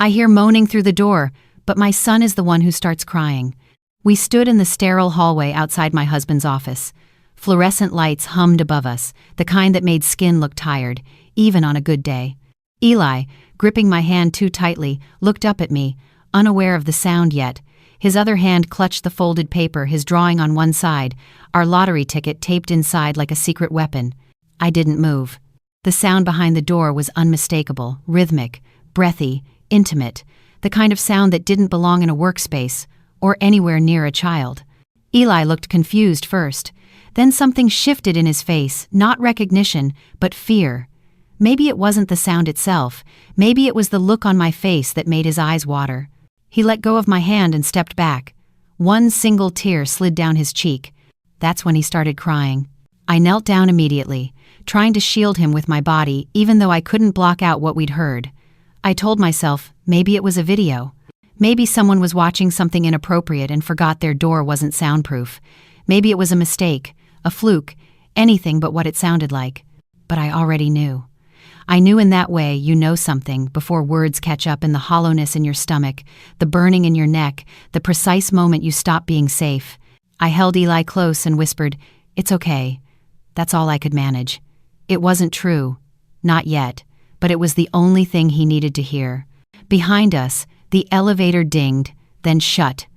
I hear moaning through the door, but my son is the one who starts crying. We stood in the sterile hallway outside my husband's office. Fluorescent lights hummed above us, the kind that made skin look tired, even on a good day. Eli, gripping my hand too tightly, looked up at me, unaware of the sound yet. His other hand clutched the folded paper, his drawing on one side, our lottery ticket taped inside like a secret weapon. I didn't move. The sound behind the door was unmistakable, rhythmic, breathy, intimate, the kind of sound that didn't belong in a workspace or anywhere near a child. Eli looked confused first. Then something shifted in his face, not recognition, but fear. Maybe it wasn't the sound itself. Maybe it was the look on my face that made his eyes water. He let go of my hand and stepped back. One single tear slid down his cheek. That's when he started crying. I knelt down immediately, trying to shield him with my body, even though I couldn't block out what we'd heard. I told myself, maybe it was a video. Maybe someone was watching something inappropriate and forgot their door wasn't soundproof. Maybe it was a mistake, a fluke, anything but what it sounded like. But I already knew. I knew in that way you know something before words catch up, in the hollowness in your stomach, the burning in your neck, the precise moment you stop being safe. I held Eli close and whispered, "It's okay." That's all I could manage. It wasn't true. Not yet. But it was the only thing he needed to hear. Behind us, the elevator dinged, then shut.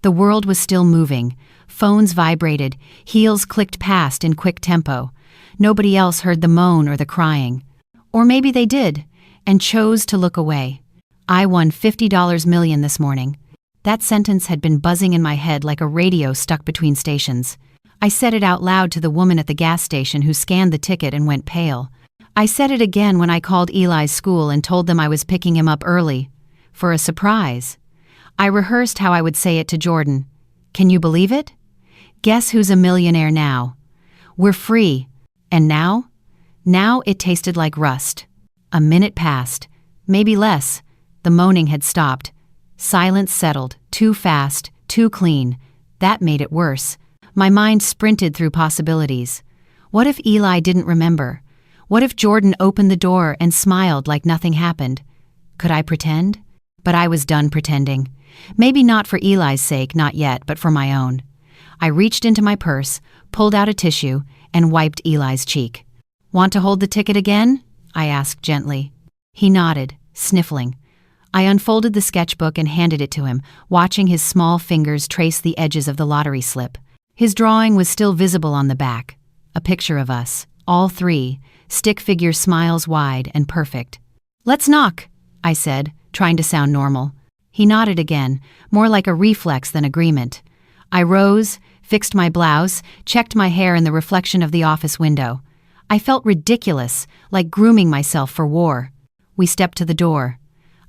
The world was still moving. Phones vibrated, heels clicked past in quick tempo. Nobody else heard the moan or the crying. Or maybe they did, and chose to look away. I won $50 million this morning. That sentence had been buzzing in my head like a radio stuck between stations. I said it out loud to the woman at the gas station who scanned the ticket and went pale. I said it again when I called Eli's school and told them I was picking him up early, for a surprise. I rehearsed how I would say it to Jordan. Can you believe it? Guess who's a millionaire now? We're free. And now? Now it tasted like rust. A minute passed, maybe less. The moaning had stopped. Silence settled, too fast, too clean. That made it worse. My mind sprinted through possibilities. What if Eli didn't remember? What if Jordan opened the door and smiled like nothing happened? Could I pretend? But I was done pretending. Maybe not for Eli's sake, not yet, but for my own. I reached into my purse, pulled out a tissue, and wiped Eli's cheek. "Want to hold the ticket again?" I asked gently. He nodded, sniffling. I unfolded the sketchbook and handed it to him, watching his small fingers trace the edges of the lottery slip. His drawing was still visible on the back. A picture of us, all three, stick figure smiles wide and perfect. "Let's knock," I said, trying to sound normal. He nodded again, more like a reflex than agreement. I rose, fixed my blouse, checked my hair in the reflection of the office window. I felt ridiculous, like grooming myself for war. We stepped to the door.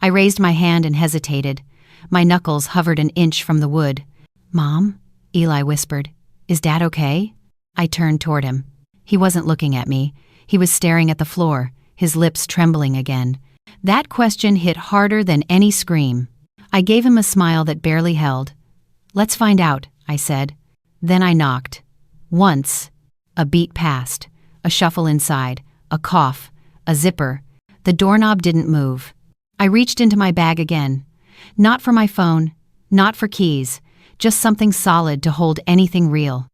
I raised my hand and hesitated. My knuckles hovered an inch from the wood. "Mom?" Eli whispered. "Is Dad okay?" I turned toward him. He wasn't looking at me. He was staring at the floor, his lips trembling again. That question hit harder than any scream. I gave him a smile that barely held. "Let's find out," I said. Then I knocked. Once. A beat passed. A shuffle inside. A cough. A zipper. The doorknob didn't move. I reached into my bag again. Not for my phone. Not for keys. Just something solid to hold anything real.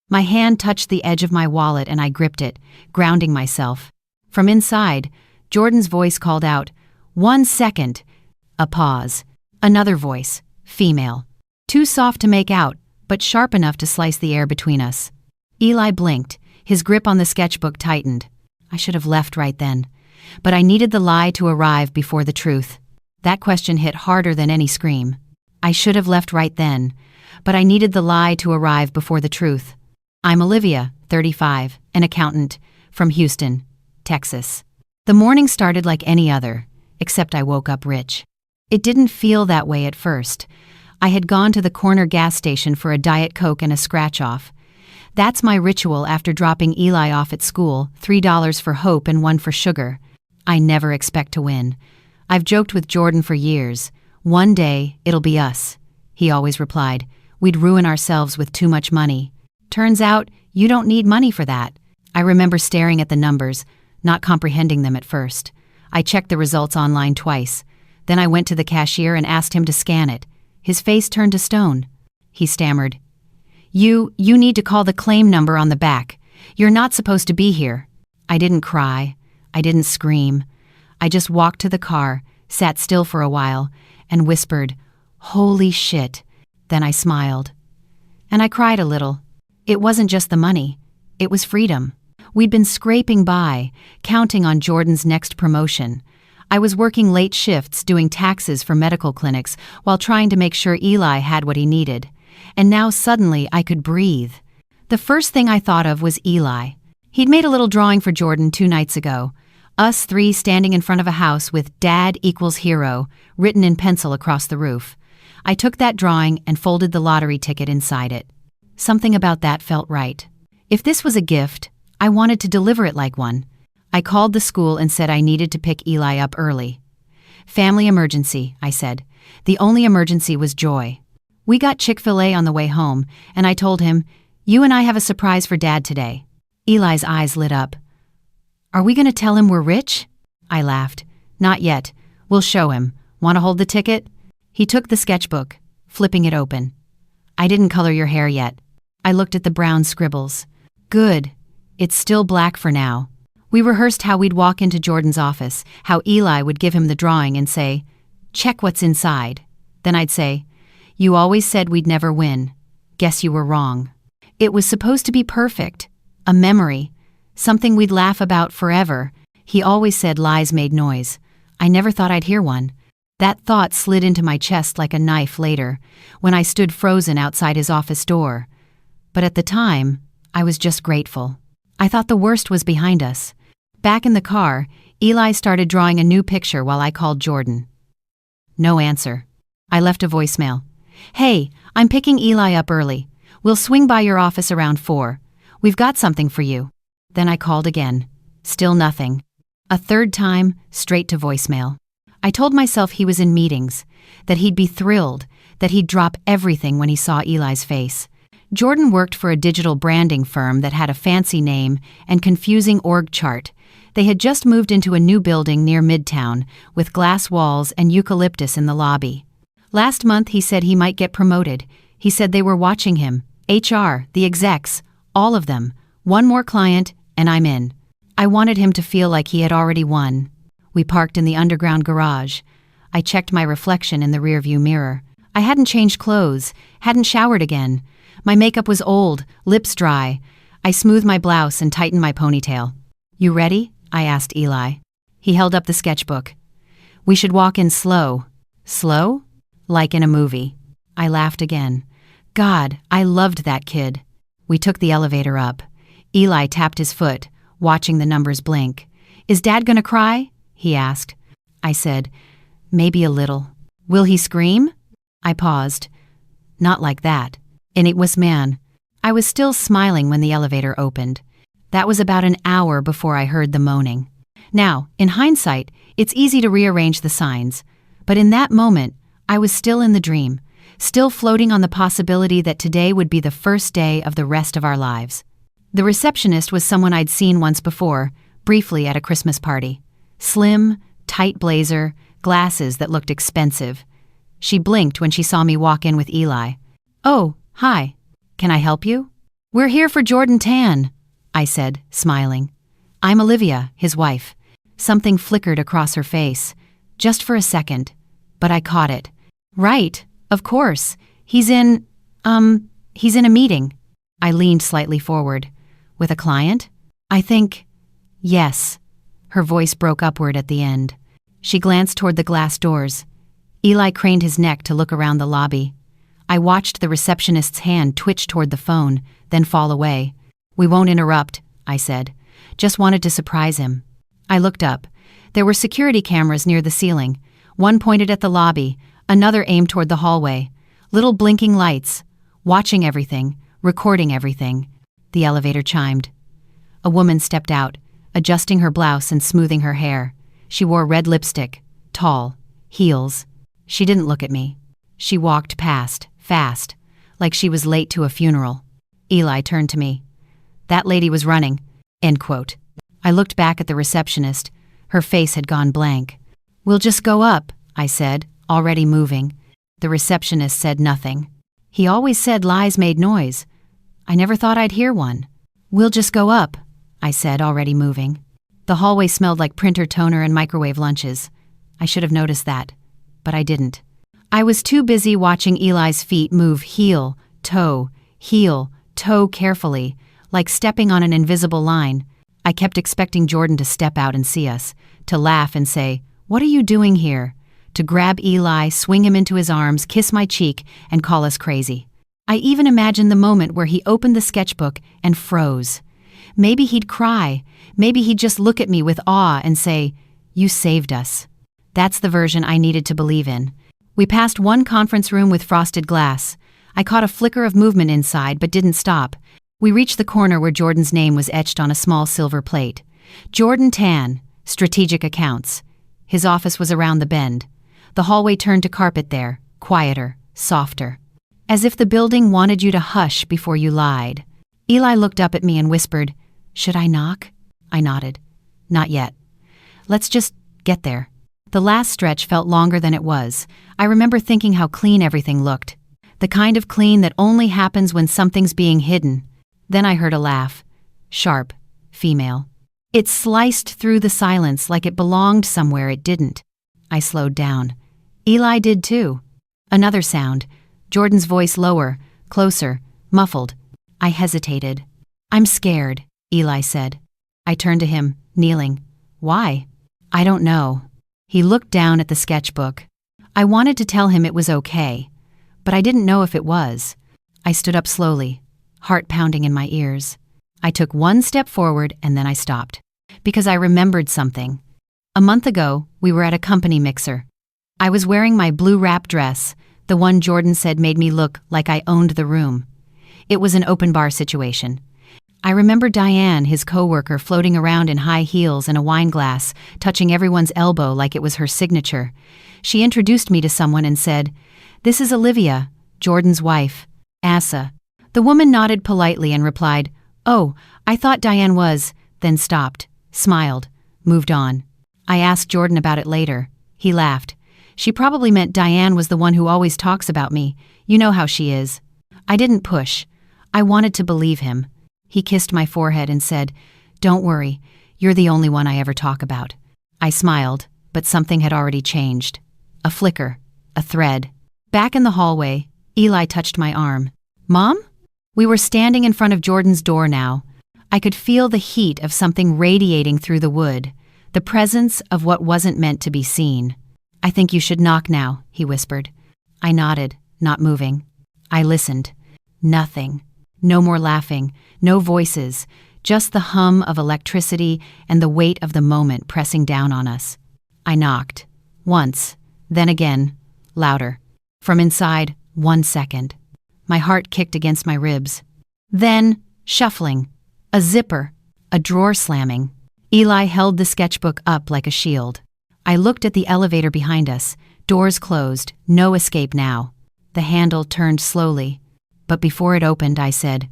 My hand touched the edge of my wallet and I gripped it, grounding myself. From inside, Jordan's voice called out, "1 second." A pause. Another voice, female. Too soft to make out, but sharp enough to slice the air between us. Eli blinked, his grip on the sketchbook tightened. I should have left right then. But I needed the lie to arrive before the truth. That question hit harder than any scream. I should have left right then, but I needed the lie to arrive before the truth. I'm Olivia, 35, an accountant, from Houston, Texas. The morning started like any other, except I woke up rich. It didn't feel that way at first. I had gone to the corner gas station for a Diet Coke and a scratch-off. That's my ritual after dropping Eli off at school, $3 for hope and 1 for sugar. I never expect to win. I've joked with Jordan for years. "One day, it'll be us," he always replied. "We'd ruin ourselves with too much money." Turns out, you don't need money for that. I remember staring at the numbers, not comprehending them at first. I checked the results online twice. Then I went to the cashier and asked him to scan it. His face turned to stone. He stammered. You need to call the claim number on the back. You're not supposed to be here." I didn't cry. I didn't scream. I just walked to the car, sat still for a while, and whispered, "Holy shit." Then I smiled. And I cried a little. It wasn't just the money. It was freedom. We'd been scraping by, counting on Jordan's next promotion. I was working late shifts doing taxes for medical clinics while trying to make sure Eli had what he needed. And now suddenly I could breathe. The first thing I thought of was Eli. He'd made a little drawing for Jordan 2 nights ago. Us 3 standing in front of a house with "Dad equals hero" written in pencil across the roof. I took that drawing and folded the lottery ticket inside it. Something about that felt right. If this was a gift, I wanted to deliver it like one. I called the school and said I needed to pick Eli up early. "Family emergency," I said. The only emergency was Joy. We got Chick-fil-A on the way home, and I told him, "You and I have a surprise for Dad today." Eli's eyes lit up. "Are we going to tell him we're rich?" I laughed. "Not yet. We'll show him. Want to hold the ticket?" He took the sketchbook, flipping it open. "I didn't color your hair yet." I looked at the brown scribbles. "Good. It's still black for now." We rehearsed how we'd walk into Jordan's office, how Eli would give him the drawing and say, "Check what's inside." Then I'd say, "You always said we'd never win. Guess you were wrong." It was supposed to be perfect. A memory. Something we'd laugh about forever. He always said lies made noise. I never thought I'd hear one. That thought slid into my chest like a knife later, when I stood frozen outside his office door. But at the time, I was just grateful. I thought the worst was behind us. Back in the car, Eli started drawing a new picture while I called Jordan. No answer. I left a voicemail. "Hey, I'm picking Eli up early. We'll swing by your office around 4. We've got something for you." Then I called again. Still nothing. A third time, straight to voicemail. I told myself he was in meetings, that he'd be thrilled, that he'd drop everything when he saw Eli's face. Jordan worked for a digital branding firm that had a fancy name and confusing org chart. They had just moved into a new building near Midtown, with glass walls and eucalyptus in the lobby. Last month he said he might get promoted. He said they were watching him. HR, the execs, all of them. One more client, and I'm in. I wanted him to feel like he had already won. We parked in the underground garage. I checked my reflection in the rearview mirror. I hadn't changed clothes, hadn't showered again. My makeup was old, lips dry. I smoothed my blouse and tightened my ponytail. "You ready?" I asked Eli. He held up the sketchbook. "We should walk in slow." "Slow?" "Like in a movie." I laughed again. God, I loved that kid. We took the elevator up. Eli tapped his foot, watching the numbers blink. "Is Dad gonna cry?" he asked. I said, "Maybe a little." "Will he scream?" I paused. "Not like that." And it was man. I was still smiling when the elevator opened. That was about an hour before I heard the moaning. Now, in hindsight, it's easy to rearrange the signs. But in that moment, I was still in the dream, still floating on the possibility that today would be the first day of the rest of our lives. The receptionist was someone I'd seen once before, briefly at a Christmas party. Slim, tight blazer, glasses that looked expensive. She blinked when she saw me walk in with Eli. "Oh, hi. Can I help you?" "We're here for Jordan Tan," I said, smiling. "I'm Olivia, his wife." Something flickered across her face, just for a second, but I caught it. "Right, of course. He's in a meeting." I leaned slightly forward. "With a client?" "I think, yes." Her voice broke upward at the end. She glanced toward the glass doors. Eli craned his neck to look around the lobby. I watched the receptionist's hand twitch toward the phone, then fall away. "We won't interrupt," I said. "Just wanted to surprise him." I looked up. There were security cameras near the ceiling. One pointed at the lobby, another aimed toward the hallway. Little blinking lights, watching everything, recording everything. The elevator chimed. A woman stepped out, adjusting her blouse and smoothing her hair. She wore red lipstick, tall, heels. She didn't look at me. She walked past, fast, like she was late to a funeral. Eli turned to me. "That lady was running." End quote. I looked back at the receptionist. Her face had gone blank. "We'll just go up," I said, already moving. The receptionist said nothing. He always said lies made noise. I never thought I'd hear one. We'll just go up, I said, already moving. The hallway smelled like printer toner and microwave lunches. I should have noticed that, but I didn't. I was too busy watching Eli's feet move heel, toe carefully, like stepping on an invisible line. I kept expecting Jordan to step out and see us, to laugh and say, "What are you doing here?" To grab Eli, swing him into his arms, kiss my cheek, and call us crazy. I even imagined the moment where he opened the sketchbook and froze. Maybe he'd cry. Maybe he'd just look at me with awe and say, "You saved us." That's the version I needed to believe in. We passed one conference room with frosted glass. I caught a flicker of movement inside but didn't stop. We reached the corner where Jordan's name was etched on a small silver plate. Jordan Tan, Strategic Accounts. His office was around the bend. The hallway turned to carpet there, quieter, softer. As if the building wanted you to hush before you lied. Eli looked up at me and whispered, "Should I knock?" I nodded. "Not yet. Let's just get there." The last stretch felt longer than it was. I remember thinking how clean everything looked. The kind of clean that only happens when something's being hidden. Then I heard a laugh. Sharp, female. It sliced through the silence like it belonged somewhere it didn't. I slowed down. Eli did too. Another sound. Jordan's voice lower, closer, muffled. I hesitated. "I'm scared," Eli said. I turned to him, kneeling. "Why?" "I don't know." He looked down at the sketchbook. I wanted to tell him it was okay, but I didn't know if it was. I stood up slowly, heart pounding in my ears. I took one step forward and then I stopped. Because I remembered something. A month ago, we were at a company mixer. I was wearing my blue wrap dress, the one Jordan said made me look like I owned the room. It was an open bar situation. I remember Diane, his coworker, floating around in high heels and a wine glass, touching everyone's elbow like it was her signature. She introduced me to someone and said, "This is Olivia, Jordan's wife, Asa." The woman nodded politely and replied, "Oh, I thought Diane was," then stopped, smiled, moved on. I asked Jordan about it later. He laughed. "She probably meant Diane was the one who always talks about me. You know how she is." I didn't push. I wanted to believe him. He kissed my forehead and said, "Don't worry, you're the only one I ever talk about." I smiled, but something had already changed. A flicker, a thread. Back in the hallway, Eli touched my arm. "Mom?" We were standing in front of Jordan's door now. I could feel the heat of something radiating through the wood, the presence of what wasn't meant to be seen. "I think you should knock now," he whispered. I nodded, not moving. I listened. Nothing. No more laughing, no voices, just the hum of electricity and the weight of the moment pressing down on us. I knocked. Once, then again, louder. From inside, 1 second. My heart kicked against my ribs. Then, shuffling. A zipper. A drawer slamming. Eli held the sketchbook up like a shield. I looked at the elevator behind us. Doors closed, no escape now. The handle turned slowly. But before it opened, I said,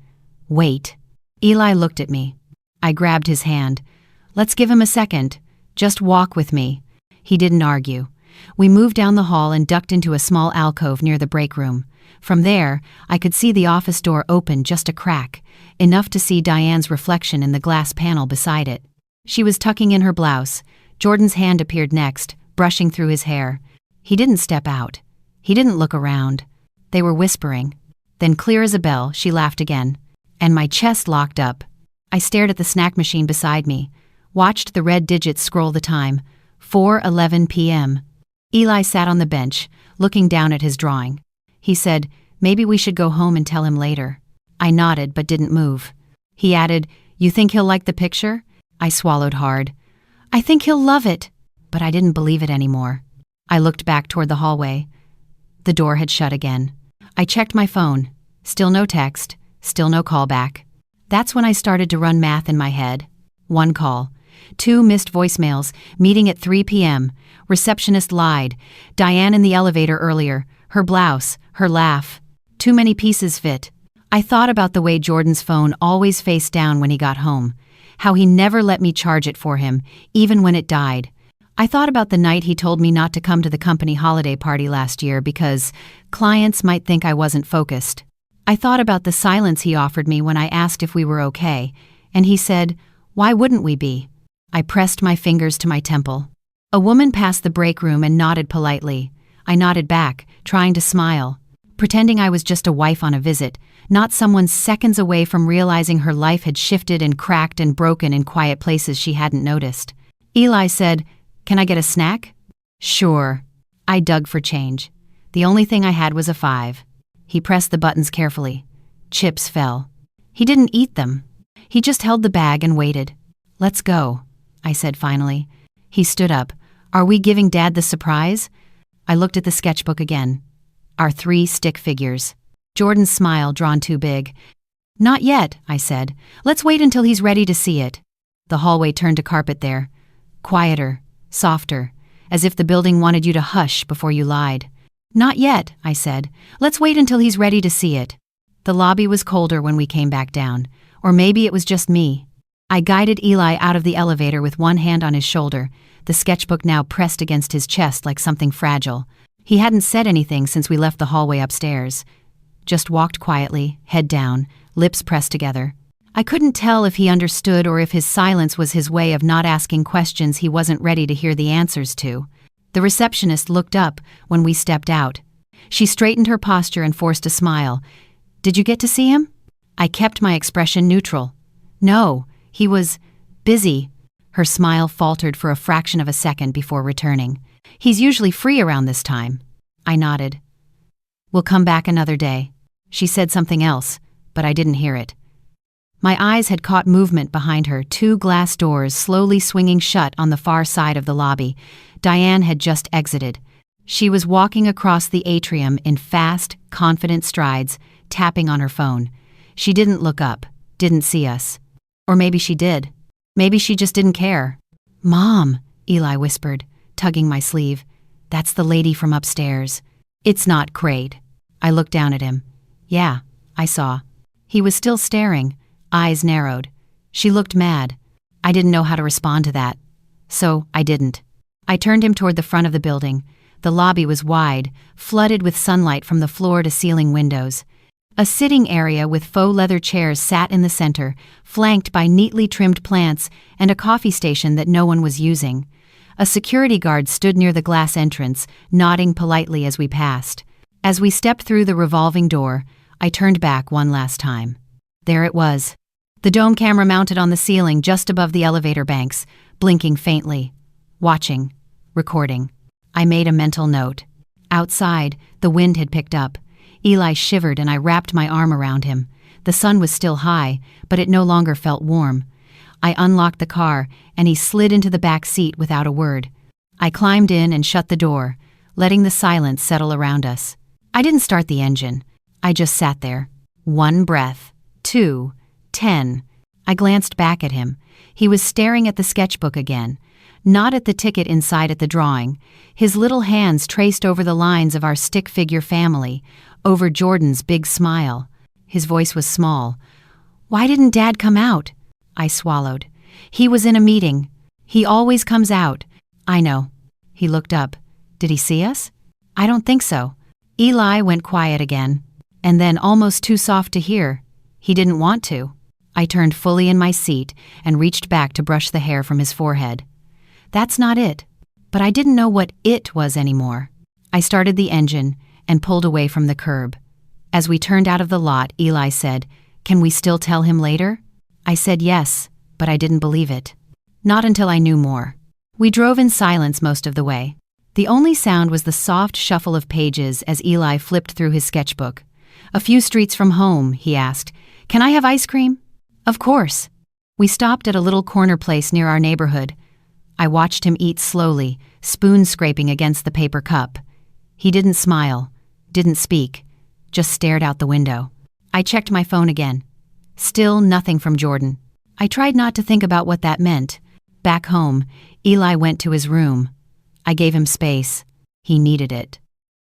"Wait." Eli looked at me. I grabbed his hand. "Let's give him a second. Just walk with me." He didn't argue. We moved down the hall and ducked into a small alcove near the break room. From there, I could see the office door open just a crack, enough to see Diane's reflection in the glass panel beside it. She was tucking in her blouse. Jordan's hand appeared next, brushing through his hair. He didn't step out. He didn't look around. They were whispering. Then, clear as a bell, she laughed again. And my chest locked up. I stared at the snack machine beside me, watched the red digits scroll the time. 4:11 p.m. Eli sat on the bench, looking down at his drawing. He said, "Maybe we should go home and tell him later." I nodded but didn't move. He added, "You think he'll like the picture?" I swallowed hard. "I think he'll love it." But I didn't believe it anymore. I looked back toward the hallway. The door had shut again. I checked my phone. Still no text. Still no callback. That's when I started to run math in my head. 1 call. 2 missed voicemails. Meeting at 3 p.m. Receptionist lied. Diane in the elevator earlier. Her blouse. Her laugh. Too many pieces fit. I thought about the way Jordan's phone always faced down when he got home. How he never let me charge it for him, even when it died. I thought about the night he told me not to come to the company holiday party last year because clients might think I wasn't focused. I thought about the silence he offered me when I asked if we were okay, and he said, "Why wouldn't we be?" I pressed my fingers to my temple. A woman passed the break room and nodded politely. I nodded back, trying to smile, pretending I was just a wife on a visit, not someone seconds away from realizing her life had shifted and cracked and broken in quiet places she hadn't noticed. Eli said, "Can I get a snack?" "Sure." I dug for change. The only thing I had was a 5. He pressed the buttons carefully. Chips fell. He didn't eat them. He just held the bag and waited. "Let's go," I said finally. He stood up. "Are we giving Dad the surprise?" I looked at the sketchbook again. Our 3 stick figures. Jordan's smile drawn too big. "Not yet," I said. "Let's wait until he's ready to see it." The hallway turned to carpet there. Quieter, softer, as if the building wanted you to hush before you lied. "Not yet," I said. "Let's wait until he's ready to see it." The lobby was colder when we came back down. Or maybe it was just me. I guided Eli out of the elevator with one hand on his shoulder, the sketchbook now pressed against his chest like something fragile. He hadn't said anything since we left the hallway upstairs. Just walked quietly, head down, lips pressed together. I couldn't tell if he understood or if his silence was his way of not asking questions he wasn't ready to hear the answers to. The receptionist looked up when we stepped out. She straightened her posture and forced a smile. "Did you get to see him?" I kept my expression neutral. "No, he was busy." Her smile faltered for a fraction of a second before returning. "He's usually free around this time." I nodded. "We'll come back another day." She said something else, but I didn't hear it. My eyes had caught movement behind her, 2 glass doors slowly swinging shut on the far side of the lobby. Diane had just exited. She was walking across the atrium in fast, confident strides, tapping on her phone. She didn't look up, didn't see us. Or maybe she did. Maybe she just didn't care. "Mom," Eli whispered, tugging my sleeve. "That's the lady from upstairs." "It's not Crade." I looked down at him. "Yeah," I saw. He was still staring, eyes narrowed. She looked mad. I didn't know how to respond to that. So I didn't. I turned him toward the front of the building. The lobby was wide, flooded with sunlight from the floor to ceiling windows. A sitting area with faux leather chairs sat in the center, flanked by neatly trimmed plants and a coffee station that no one was using. A security guard stood near the glass entrance, nodding politely as we passed. As we stepped through the revolving door, I turned back one last time. There it was. The dome camera mounted on the ceiling just above the elevator banks, blinking faintly. Watching. Recording. I made a mental note. Outside, the wind had picked up. Eli shivered and I wrapped my arm around him. The sun was still high, but it no longer felt warm. I unlocked the car, and he slid into the back seat without a word. I climbed in and shut the door, letting the silence settle around us. I didn't start the engine. I just sat there. 1 breath. 2. 10. I glanced back at him. He was staring at the sketchbook again, not at the ticket inside at the drawing. His little hands traced over the lines of our stick figure family, over Jordan's big smile. His voice was small. "Why didn't Dad come out?" I swallowed. "He was in a meeting. He always comes out." "I know." He looked up. "Did he see us?" "I don't think so." Eli went quiet again, and then almost too soft to hear. He didn't want to. I turned fully in my seat and reached back to brush the hair from his forehead. That's not it. But I didn't know what it was anymore. I started the engine and pulled away from the curb. As we turned out of the lot, Eli said, "Can we still tell him later?" I said yes, but I didn't believe it. Not until I knew more. We drove in silence most of the way. The only sound was the soft shuffle of pages as Eli flipped through his sketchbook. "A few streets from home," he asked. "Can I have ice cream?" "Of course." We stopped at a little corner place near our neighborhood. I watched him eat slowly, spoon scraping against the paper cup. He didn't smile, didn't speak, just stared out the window. I checked my phone again. Still nothing from Jordan. I tried not to think about what that meant. Back home, Eli went to his room. I gave him space. He needed it.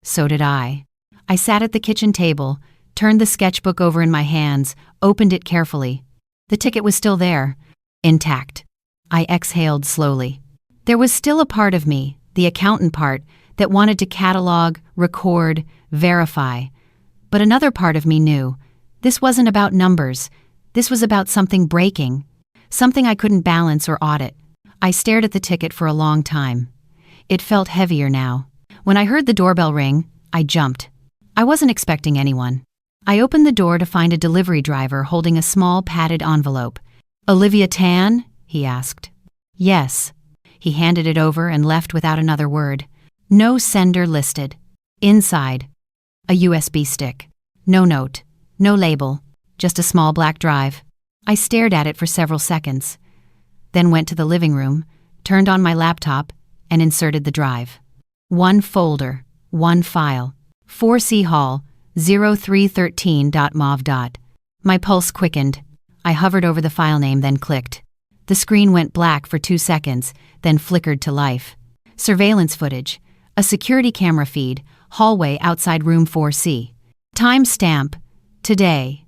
So did I. I sat at the kitchen table, turned the sketchbook over in my hands, opened it carefully. The ticket was still there, intact. I exhaled slowly. There was still a part of me, the accountant part, that wanted to catalog, record, verify. But another part of me knew this wasn't about numbers. This was about something breaking, something I couldn't balance or audit. I stared at the ticket for a long time. It felt heavier now. When I heard the doorbell ring, I jumped. I wasn't expecting anyone. I opened the door to find a delivery driver holding a small padded envelope. "Olivia Tan?" he asked. "Yes." He handed it over and left without another word. No sender listed. Inside, a USB stick. No note, no label, just a small black drive. I stared at it for several seconds, then went to the living room, turned on my laptop, and inserted the drive. One folder, one file. 4C Hall, 0313.mov. My pulse quickened. I hovered over the file name, then clicked. The screen went black for 2 seconds, then flickered to life. Surveillance footage. A security camera feed. Hallway outside room 4C. Timestamp. Today.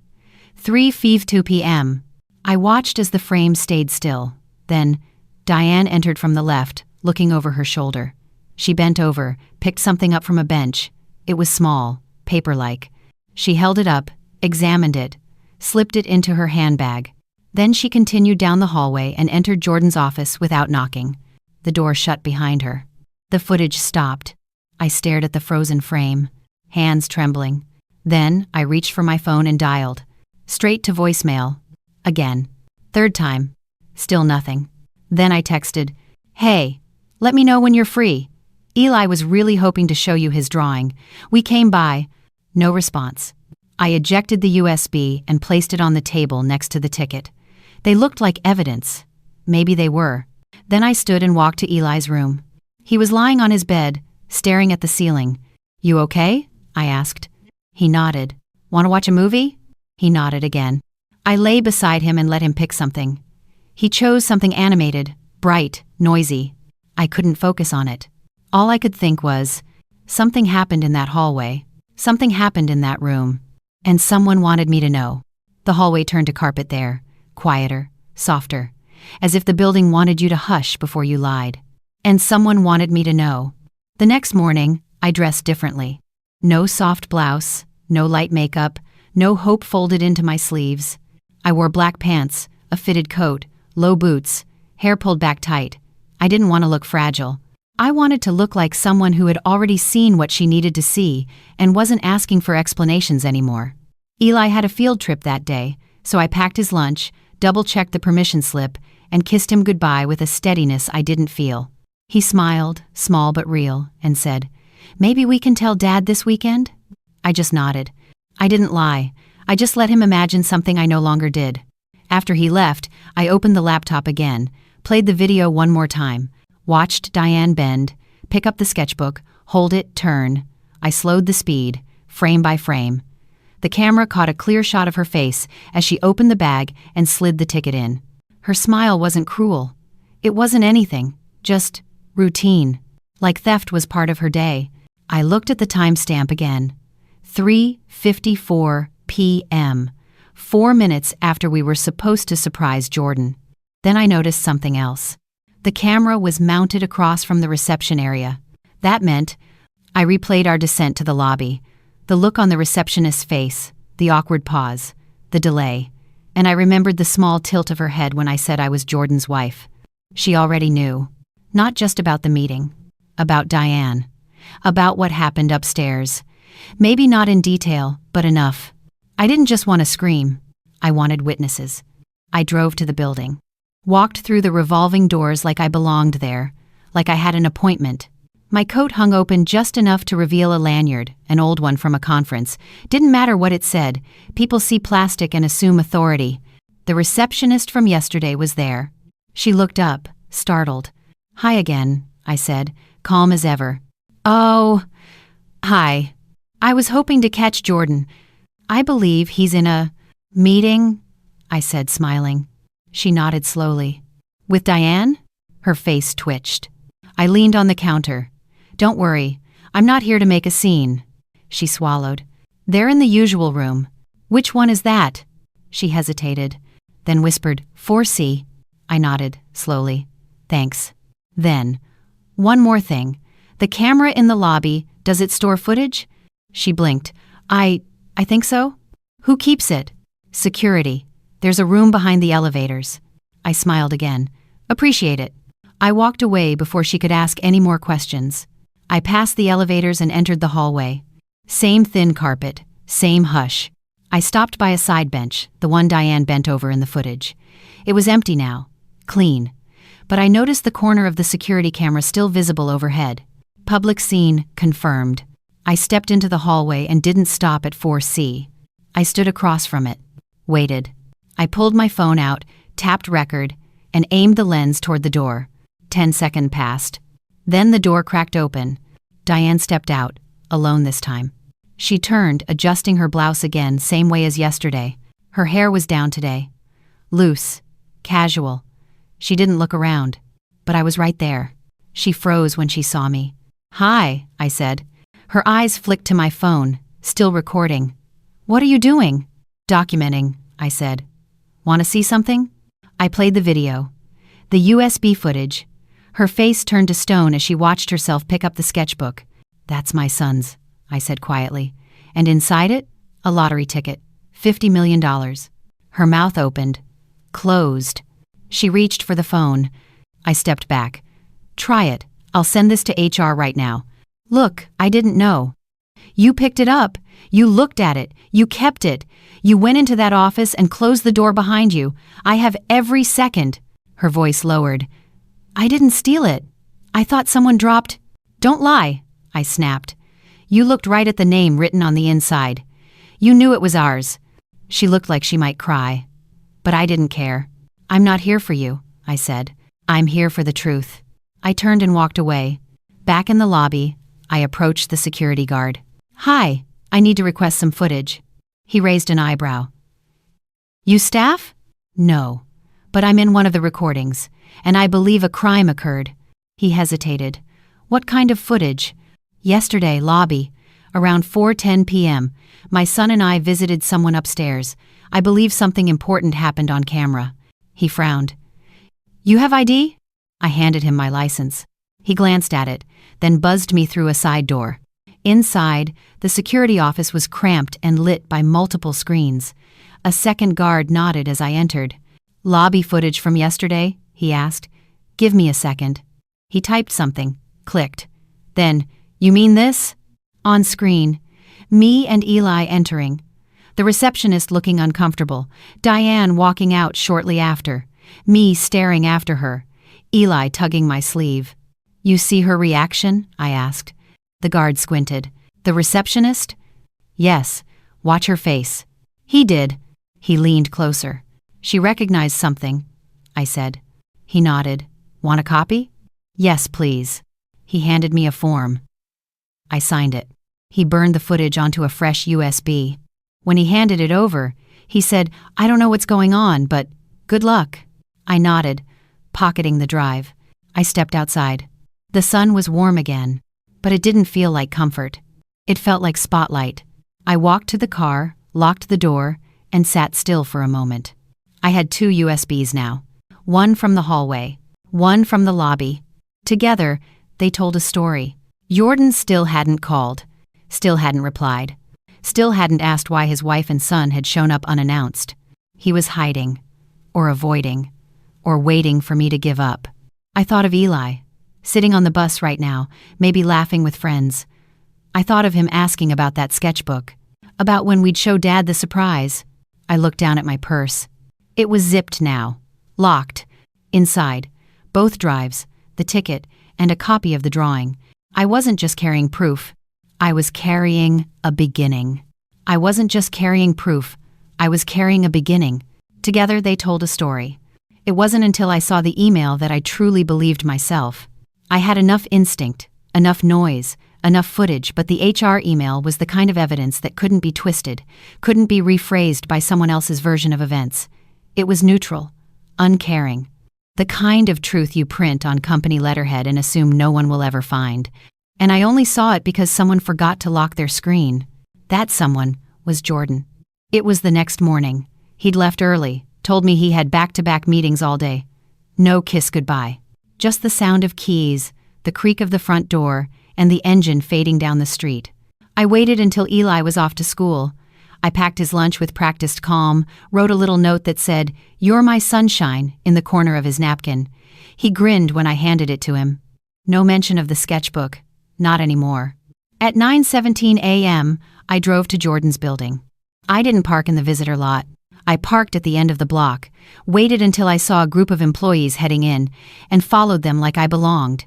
3:52 p.m. I watched as the frame stayed still. Then, Diane entered from the left, looking over her shoulder. She bent over, picked something up from a bench. It was small, paper-like. She held it up, examined it, slipped it into her handbag. Then she continued down the hallway and entered Jordan's office without knocking. The door shut behind her. The footage stopped. I stared at the frozen frame, hands trembling. Then I reached for my phone and dialed. Straight to voicemail. Again. Third time. Still nothing. Then I texted, "Hey, let me know when you're free. Eli was really hoping to show you his drawing. We came by." No response. I ejected the USB and placed it on the table next to the ticket. They looked like evidence. Maybe they were. Then I stood and walked to Eli's room. He was lying on his bed, staring at the ceiling. "You okay?" I asked. He nodded. "Want to watch a movie?" He nodded again. I lay beside him and let him pick something. He chose something animated, bright, noisy. I couldn't focus on it. All I could think was, something happened in that hallway. Something happened in that room. And someone wanted me to know. The hallway turned to carpet there, quieter, softer, as if the building wanted you to hush before you lied. And someone wanted me to know. The next morning, I dressed differently. No soft blouse, no light makeup, no hope folded into my sleeves. I wore black pants, a fitted coat, low boots, hair pulled back tight. I didn't want to look fragile. I wanted to look like someone who had already seen what she needed to see and wasn't asking for explanations anymore. Eli had a field trip that day, so I packed his lunch, double-checked the permission slip, and kissed him goodbye with a steadiness I didn't feel. He smiled, small but real, and said, "Maybe we can tell Dad this weekend?" I just nodded. I didn't lie. I just let him imagine something I no longer did. After he left, I opened the laptop again, played the video one more time, watched Diane bend, pick up the sketchbook, hold it, turn. I slowed the speed, frame by frame. The camera caught a clear shot of her face as she opened the bag and slid the ticket in. Her smile wasn't cruel. It wasn't anything, just routine, like theft was part of her day. I looked at the timestamp again. 3:54 p.m., 4 minutes after we were supposed to surprise Jordan. Then I noticed something else. The camera was mounted across from the reception area. That meant I replayed our descent to the lobby, the look on the receptionist's face, the awkward pause, the delay, and I remembered the small tilt of her head when I said I was Jordan's wife. She already knew. Not just about the meeting, about Diane, about what happened upstairs. Maybe not in detail, but enough. I didn't just want to scream. I wanted witnesses. I drove to the building. Walked through the revolving doors like I belonged there, like I had an appointment. My coat hung open just enough to reveal a lanyard, an old one from a conference. Didn't matter what it said. People see plastic and assume authority. The receptionist from yesterday was there. She looked up, startled. "Hi again," I said, calm as ever. "Oh, hi. I was hoping to catch Jordan. I believe he's in a meeting," I said, smiling. She nodded slowly. "With Diane?" Her face twitched. I leaned on the counter. "Don't worry, I'm not here to make a scene." She swallowed. "They're in the usual room." "Which one is that?" She hesitated, then whispered, 4C. I nodded, slowly. "Thanks." Then, one more thing. The camera in the lobby, does it store footage? She blinked. I think so. Who keeps it? Security. There's a room behind the elevators. I smiled again. Appreciate it. I walked away before she could ask any more questions. I passed the elevators and entered the hallway. Same thin carpet, same hush. I stopped by a side bench, the one Diane bent over in the footage. It was empty now, clean. But I noticed the corner of the security camera still visible overhead. Public scene confirmed. I stepped into the hallway and didn't stop at 4C. I stood across from it, waited. I pulled my phone out, tapped record, and aimed the lens toward the door. 10 seconds passed. Then the door cracked open. Diane stepped out, alone this time. She turned, adjusting her blouse again, same way as yesterday. Her hair was down today. Loose, casual. She didn't look around, but I was right there. She froze when she saw me. "Hi," I said. Her eyes flicked to my phone, still recording. "What are you doing?" "Documenting," I said. "Want to see something?" I played the video. The USB footage. Her face turned to stone as she watched herself pick up the sketchbook. "That's my son's," I said quietly. And inside it, a lottery ticket. $50 million. Her mouth opened. Closed. She reached for the phone. I stepped back. "Try it. I'll send this to HR right now." "Look, I didn't know." "You picked it up. You looked at it. You kept it. You went into that office and closed the door behind you. I have every second." Her voice lowered. "I didn't steal it. I thought someone dropped—" "Don't lie," I snapped. "You looked right at the name written on the inside. You knew it was ours." She looked like she might cry. But I didn't care. "I'm not here for you," I said. "I'm here for the truth." I turned and walked away. Back in the lobby, I approached the security guard. "Hi, I need to request some footage." He raised an eyebrow. "You staff?" "No, but I'm in one of the recordings, and I believe a crime occurred." He hesitated. "What kind of footage?" "Yesterday, lobby. Around 4:10 p.m., my son and I visited someone upstairs. I believe something important happened on camera." He frowned. "You have ID?" I handed him my license. He glanced at it, then buzzed me through a side door. Inside, the security office was cramped and lit by multiple screens. A second guard nodded as I entered. "Lobby footage from yesterday?" he asked. "Give me a second." He typed something, clicked. Then, "You mean this?" On screen, me and Eli entering. The receptionist looking uncomfortable. Diane walking out shortly after. Me staring after her. Eli tugging my sleeve. "You see her reaction?" I asked. The guard squinted. "The receptionist?" "Yes. Watch her face." He did. He leaned closer. "She recognized something," I said. He nodded. "Want a copy?" "Yes, please." He handed me a form. I signed it. He burned the footage onto a fresh USB. When he handed it over, he said, "I don't know what's going on, but good luck." I nodded, pocketing the drive. I stepped outside. The sun was warm again, but it didn't feel like comfort. It felt like spotlight. I walked to the car, locked the door, and sat still for a moment. I had 2 USBs now. One from the hallway, one from the lobby. Together, they told a story. Jordan still hadn't called, still hadn't replied, still hadn't asked why his wife and son had shown up unannounced. He was hiding, or avoiding, or waiting for me to give up. I thought of Eli, sitting on the bus right now, maybe laughing with friends. I thought of him asking about that sketchbook, about when we'd show Dad the surprise. I looked down at my purse. It was zipped now, locked. Inside, both drives, the ticket, and a copy of the drawing. I wasn't just carrying proof. I was carrying a beginning. I wasn't just carrying proof. I was carrying a beginning. Together they told a story. It wasn't until I saw the email that I truly believed myself. I had enough instinct, enough noise, enough footage, but the HR email was the kind of evidence that couldn't be twisted, couldn't be rephrased by someone else's version of events. It was neutral, uncaring. The kind of truth you print on company letterhead and assume no one will ever find. And I only saw it because someone forgot to lock their screen. That someone was Jordan. It was the next morning. He'd left early, told me he had back-to-back meetings all day. No kiss goodbye. Just the sound of keys, the creak of the front door, and the engine fading down the street. I waited until Eli was off to school. I packed his lunch with practiced calm, wrote a little note that said, "You're my sunshine," in the corner of his napkin. He grinned when I handed it to him. No mention of the sketchbook. Not anymore. At 9:17 a.m., I drove to Jordan's building. I didn't park in the visitor lot. I parked at the end of the block, waited until I saw a group of employees heading in, and followed them like I belonged.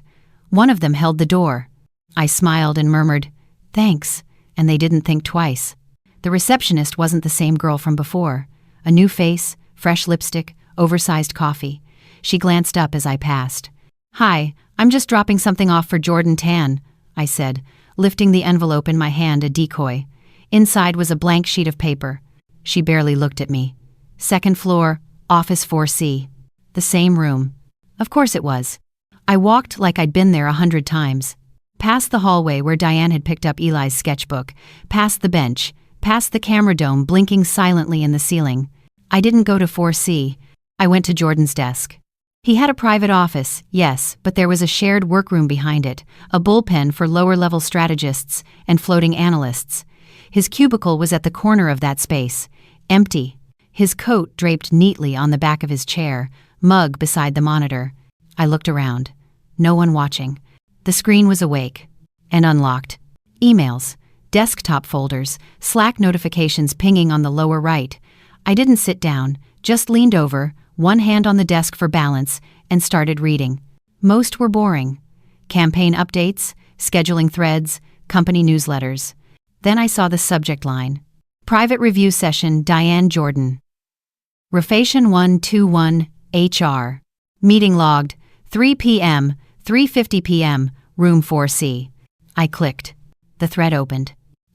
One of them held the door. I smiled and murmured, "Thanks," and they didn't think twice. The receptionist wasn't the same girl from before. A new face, fresh lipstick, oversized coffee. She glanced up as I passed. "Hi, I'm just dropping something off for Jordan Tan," I said, lifting the envelope in my hand, a decoy. Inside was a blank sheet of paper. She barely looked at me. "Second floor, office 4C. The same room. Of course it was. I walked like I'd been there 100 times. Past the hallway where Diane had picked up Eli's sketchbook, past the bench, past the camera dome blinking silently in the ceiling. I didn't go to 4C. I went to Jordan's desk. He had a private office, yes, but there was a shared workroom behind it, a bullpen for lower-level strategists and floating analysts. His cubicle was at the corner of that space, empty. His coat draped neatly on the back of his chair, mug beside the monitor. I looked around. No one watching. The screen was awake and unlocked. Emails, desktop folders, Slack notifications pinging on the lower right. I didn't sit down, just leaned over, one hand on the desk for balance, and started reading. Most were boring. Campaign updates, scheduling threads, company newsletters. Then I saw the subject line. Private review session, Diane Jordan. Refation 121, HR. Meeting logged, 3 p.m., 3:50 p.m., room 4C. I clicked. The thread opened.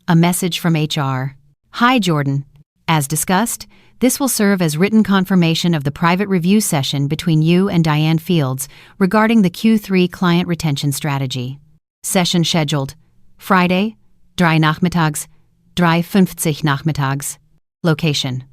A message from HR. "Hi, Jordan. As discussed, this will serve as written confirmation of the private review session between you and Diane Fields regarding the Q3 client retention strategy. Session scheduled. Friday, 3 nachmittags, 3:50 nachmittags. Location.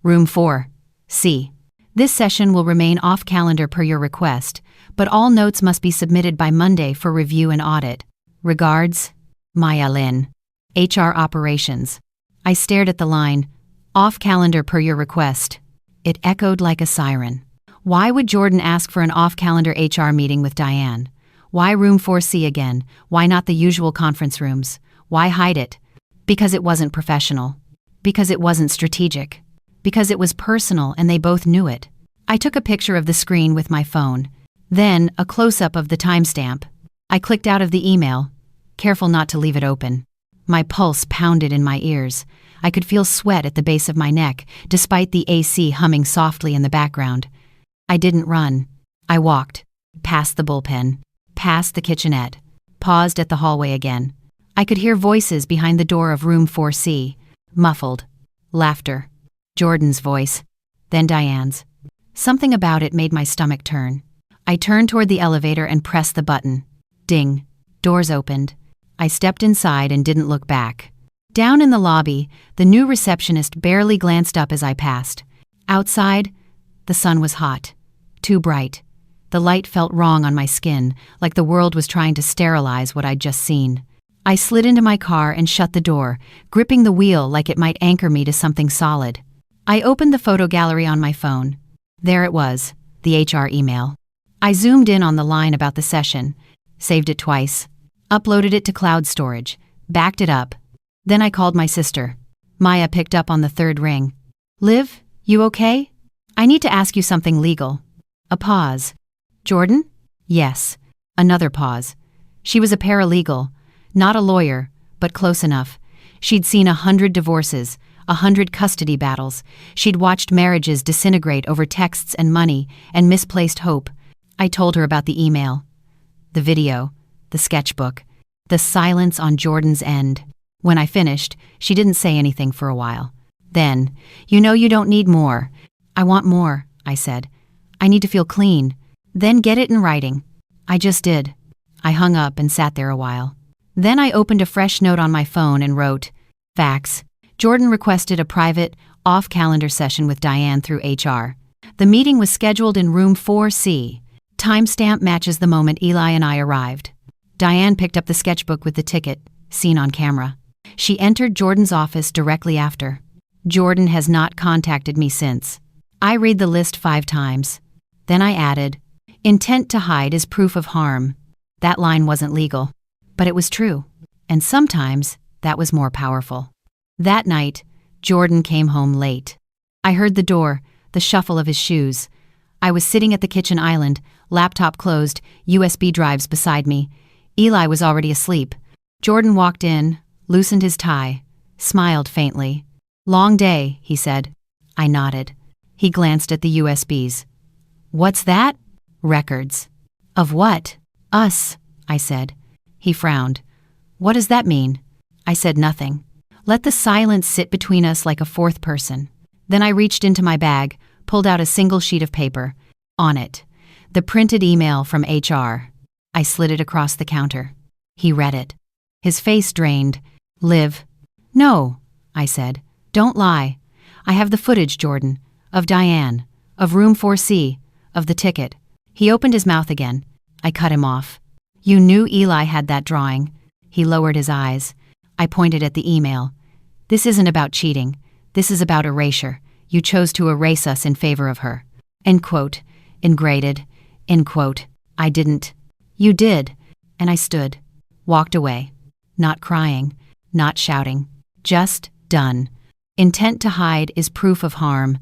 Room 4, C. This session will remain off calendar per your request, but all notes must be submitted by Monday for review and audit. Regards, Maya Lin. HR Operations." I stared at the line, "Off calendar per your request." It echoed like a siren. Why would Jordan ask for an off-calendar HR meeting with Diane? Why room 4C again? Why not the usual conference rooms? Why hide it? Because it wasn't professional. Because it wasn't strategic. Because it was personal and they both knew it. I took a picture of the screen with my phone. Then, a close-up of the timestamp. I clicked out of the email, careful not to leave it open. My pulse pounded in my ears. I could feel sweat at the base of my neck, despite the AC humming softly in the background. I didn't run. I walked. Past the bullpen. Past the kitchenette. Paused at the hallway again. I could hear voices behind the door of room 4C. Muffled. Laughter. Jordan's voice. Then Diane's. Something about it made my stomach turn. I turned toward the elevator and pressed the button. Ding. Doors opened. I stepped inside and didn't look back. Down in the lobby, the new receptionist barely glanced up as I passed. Outside, the sun was hot. Too bright. The light felt wrong on my skin, like the world was trying to sterilize what I'd just seen. I slid into my car and shut the door, gripping the wheel like it might anchor me to something solid. I opened the photo gallery on my phone. There it was, the HR email. I zoomed in on the line about the session, saved it twice, uploaded it to cloud storage, backed it up. Then I called my sister. Maya picked up on the third ring. "Liv, you okay? I need to ask you something legal." A pause. "Jordan?" "Yes." Another pause. She was a paralegal, not a lawyer, but close enough. She'd seen 100 divorces, 100 custody battles. She'd watched marriages disintegrate over texts and money and misplaced hope. I told her about the email, the video, the sketchbook, the silence on Jordan's end. When I finished, she didn't say anything for a while. Then, "You know you don't need more." "I want more," I said. "I need to feel clean." "Then get it in writing." I just did. I hung up and sat there a while. Then I opened a fresh note on my phone and wrote, "Fax. Jordan requested a private, off-calendar session with Diane through HR. The meeting was scheduled in room 4C. Timestamp matches the moment Eli and I arrived. Diane picked up the sketchbook with the ticket, seen on camera. She entered Jordan's office directly after. Jordan has not contacted me since. I read the list 5 times. Then I added, intent to hide is proof of harm. That line wasn't legal, but it was true. And sometimes, that was more powerful. That night, Jordan came home late. I heard the door, the shuffle of his shoes. I was sitting at the kitchen island, laptop closed, USB drives beside me. Eli was already asleep. Jordan walked in, loosened his tie, smiled faintly. "Long day," he said. I nodded. He glanced at the USBs. "What's that?" "Records." "Of what?" "Us," I said. He frowned. "What does that mean?" I said nothing. Let the silence sit between us like a fourth person. Then I reached into my bag, pulled out a single sheet of paper. On it, the printed email from HR. I slid it across the counter. He read it. His face drained. "Liv." "No," I said. "Don't lie. I have the footage, Jordan. Of Diane. Of room 4C. Of the ticket." He opened his mouth again. I cut him off. "You knew Eli had that drawing." He lowered his eyes. I pointed at the email. "This isn't about cheating. This is about erasure. You chose to erase us in favor of her." End quote. Ingraded. End quote. I didn't. You did. And I stood. Walked away. Not crying. Not shouting. Just done. Intent to hide is proof of harm.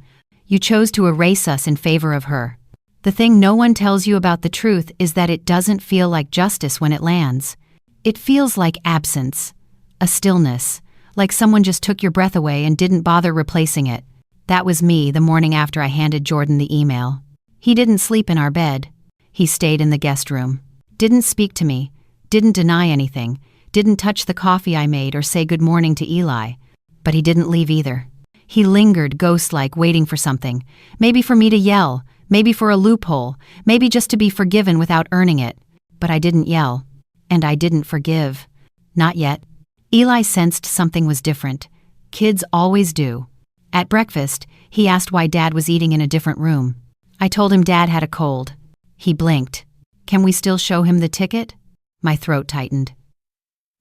You chose to erase us in favor of her. The thing no one tells you about the truth is that it doesn't feel like justice when it lands. It feels like absence. A stillness. Like someone just took your breath away and didn't bother replacing it. That was me the morning after I handed Jordan the email. He didn't sleep in our bed. He stayed in the guest room. Didn't speak to me. Didn't deny anything. Didn't touch the coffee I made or say good morning to Eli. But he didn't leave either. He lingered ghost-like, waiting for something. Maybe for me to yell. Maybe for a loophole. Maybe just to be forgiven without earning it. But I didn't yell. And I didn't forgive. Not yet. Eli sensed something was different. Kids always do. At breakfast, he asked why Dad was eating in a different room. I told him Dad had a cold. He blinked. "Can we still show him the ticket?" My throat tightened.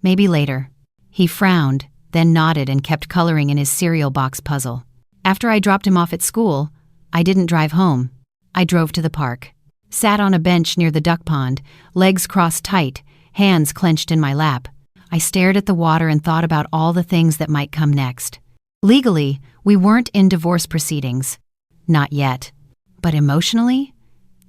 "Maybe later." He frowned, then nodded and kept coloring in his cereal box puzzle. After I dropped him off at school, I didn't drive home. I drove to the park. Sat on a bench near the duck pond, legs crossed tight, hands clenched in my lap. I stared at the water and thought about all the things that might come next. Legally, we weren't in divorce proceedings. Not yet. But emotionally?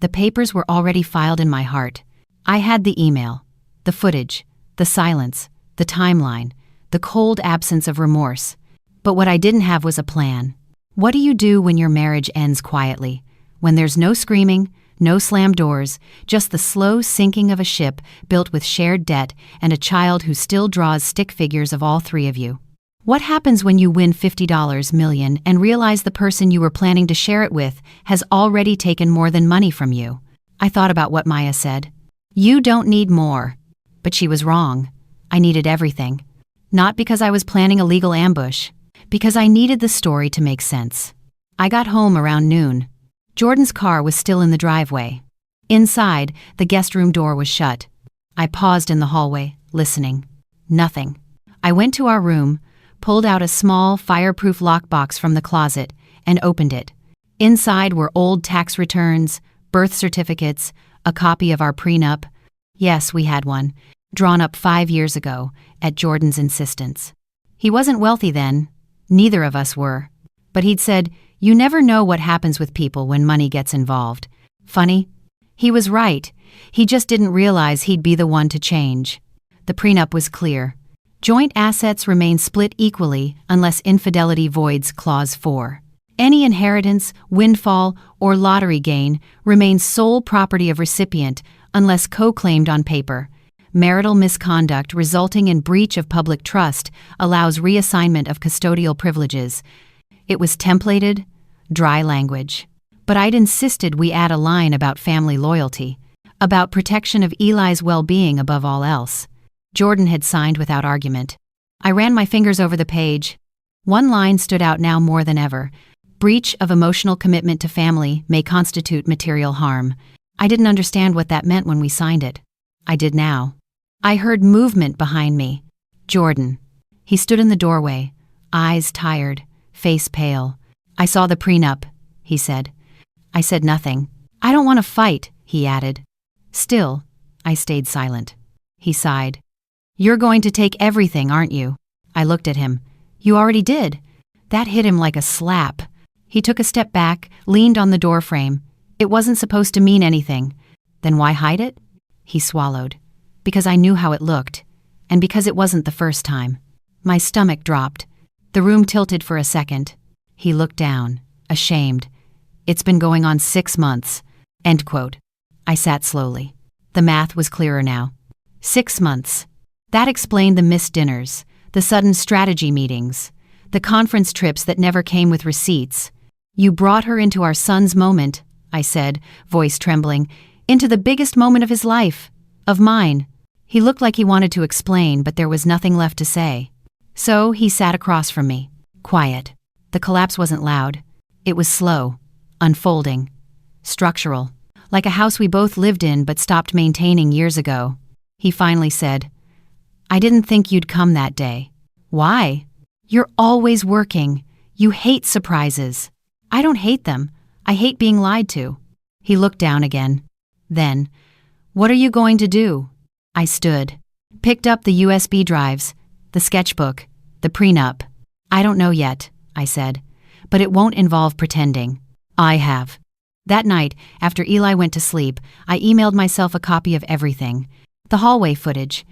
The papers were already filed in my heart. I had the email, the footage, the silence, the timeline, the cold absence of remorse. But what I didn't have was a plan. What do you do when your marriage ends quietly? When there's no screaming, no slammed doors, just the slow sinking of a ship built with shared debt and a child who still draws stick figures of all 3 of you. What happens when you win $50 million and realize the person you were planning to share it with has already taken more than money from you? I thought about what Maya said. "You don't need more." But she was wrong. I needed everything. Not because I was planning a legal ambush, because I needed the story to make sense. I got home around noon. Jordan's car was still in the driveway. Inside, the guest room door was shut. I paused in the hallway, listening. Nothing. I went to our room, pulled out a small, fireproof lockbox from the closet, and opened it. Inside were old tax returns, birth certificates, a copy of our prenup. Yes, we had one, drawn up 5 years ago, at Jordan's insistence. He wasn't wealthy then. Neither of us were. But he'd said, "You never know what happens with people when money gets involved." Funny? He was right. He just didn't realize he'd be the one to change. The prenup was clear. Joint assets remain split equally unless infidelity voids Clause 4. Any inheritance, windfall, or lottery gain remains sole property of recipient unless co-claimed on paper. Marital misconduct resulting in breach of public trust allows reassignment of custodial privileges. It was templated, dry language. But I'd insisted we add a line about family loyalty, about protection of Eli's well-being above all else. Jordan had signed without argument. I ran my fingers over the page. One line stood out now more than ever. Breach of emotional commitment to family may constitute material harm. I didn't understand what that meant when we signed it. I did now. I heard movement behind me. Jordan. He stood in the doorway, eyes tired, face pale. I saw the prenup, he said. I said nothing. I don't want to fight, he added. Still, I stayed silent. He sighed. You're going to take everything, aren't you? I looked at him. You already did. That hit him like a slap. He took a step back, leaned on the doorframe. It wasn't supposed to mean anything. Then why hide it? He swallowed. Because I knew how it looked. And because it wasn't the first time. My stomach dropped. The room tilted for a second. He looked down, ashamed. It's been going on 6 months. End quote. I sat slowly. The math was clearer now. 6 months. That explained the missed dinners, the sudden strategy meetings, the conference trips that never came with receipts. You brought her into our son's moment, I said, voice trembling, into the biggest moment of his life, of mine. He looked like he wanted to explain, but there was nothing left to say. So he sat across from me, quiet. The collapse wasn't loud. It was slow, unfolding, structural, like a house we both lived in but stopped maintaining years ago. He finally said, I didn't think you'd come that day. Why? You're always working. You hate surprises. I don't hate them. I hate being lied to. He looked down again. Then, what are you going to do? I stood, picked up the USB drives, the sketchbook, the prenup. I don't know yet, I said, but it won't involve pretending. I have. That night, after Eli went to sleep, I emailed myself a copy of everything. The hallway footage,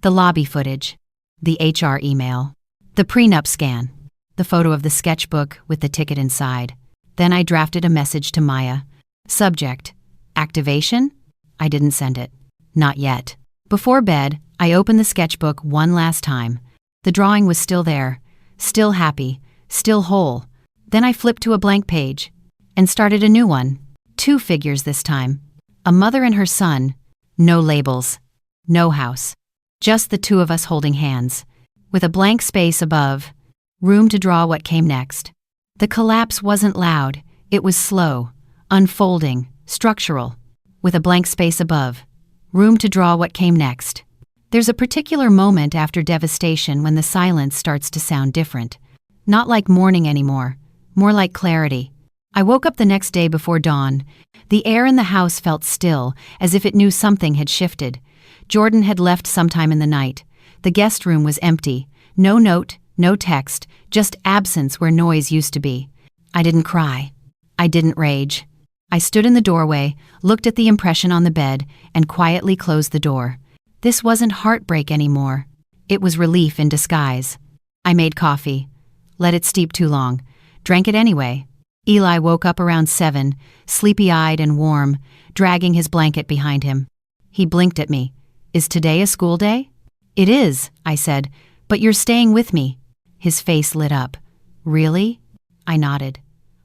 the lobby footage, the HR email, the prenup scan, the photo of the sketchbook with the ticket inside. Then I drafted a message to Maya. Subject, activation? I didn't send it. Not yet. Before bed, I opened the sketchbook one last time. The drawing was still there, still happy, still whole. Then I flipped to a blank page and started a new one. 2 figures this time. A mother and her son. No labels. No house. Just the 2 of us holding hands. With a blank space above. Room to draw what came next. The collapse wasn't loud. It was slow, unfolding, structural. With a blank space above. Room to draw what came next. There's a particular moment after devastation when the silence starts to sound different. Not like mourning anymore. More like clarity. I woke up the next day before dawn. The air in the house felt still, as if it knew something had shifted. Jordan had left sometime in the night. The guest room was empty. No note, no text, just absence where noise used to be. I didn't cry. I didn't rage. I stood in the doorway, looked at the impression on the bed, and quietly closed the door. This wasn't heartbreak anymore. It was relief in disguise. I made coffee. Let it steep too long. Drank it anyway. Eli woke up around 7, sleepy-eyed and warm, dragging his blanket behind him. He blinked at me. Is today a school day? It is, I said, but you're staying with me. His face lit up. Really? I nodded.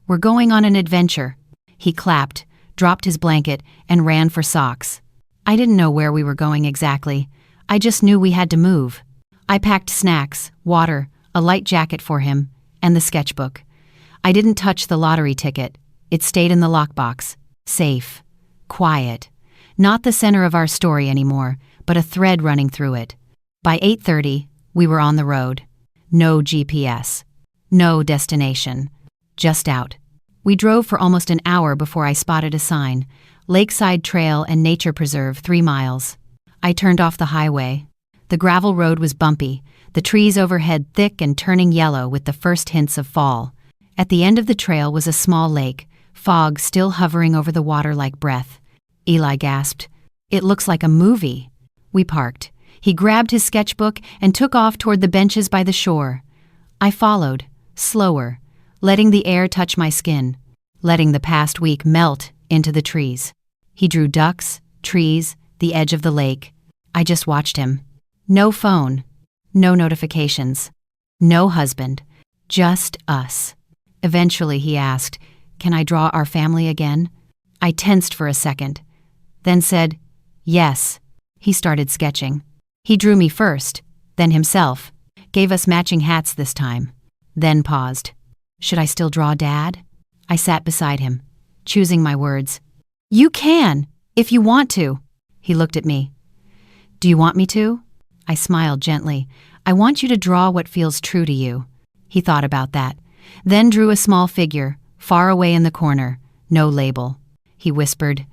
We're going on an adventure. He clapped, dropped his blanket, and ran for socks. I didn't know where we were going exactly. I just knew we had to move. I packed snacks, water, a light jacket for him, and the sketchbook. I didn't touch the lottery ticket. It stayed in the lockbox. Safe. Quiet. Not the center of our story anymore, but a thread running through it. By 8:30, we were on the road. No GPS. No destination. Just out. We drove for almost an hour before I spotted a sign. Lakeside Trail and Nature Preserve 3 miles. I turned off the highway. The gravel road was bumpy, the trees overhead thick and turning yellow with the first hints of fall. At the end of the trail was a small lake, fog still hovering over the water like breath. Eli gasped. It looks like a movie. We parked. He grabbed his sketchbook and took off toward the benches by the shore. I followed, slower, letting the air touch my skin, letting the past week melt into the trees. He drew ducks, trees, the edge of the lake. I just watched him. No phone, no notifications, no husband, just us. Eventually he asked, "Can I draw our family again?" I tensed for a second, then said, "Yes." He started sketching. He drew me first, then himself, gave us matching hats this time, then paused. Should I still draw Dad? I sat beside him, choosing my words. "You can," If you want to. He looked at me. Do you want me to? I smiled gently. I want you to draw what feels true to you. He thought about that, then drew a small figure, far away in the corner, no label. He whispered,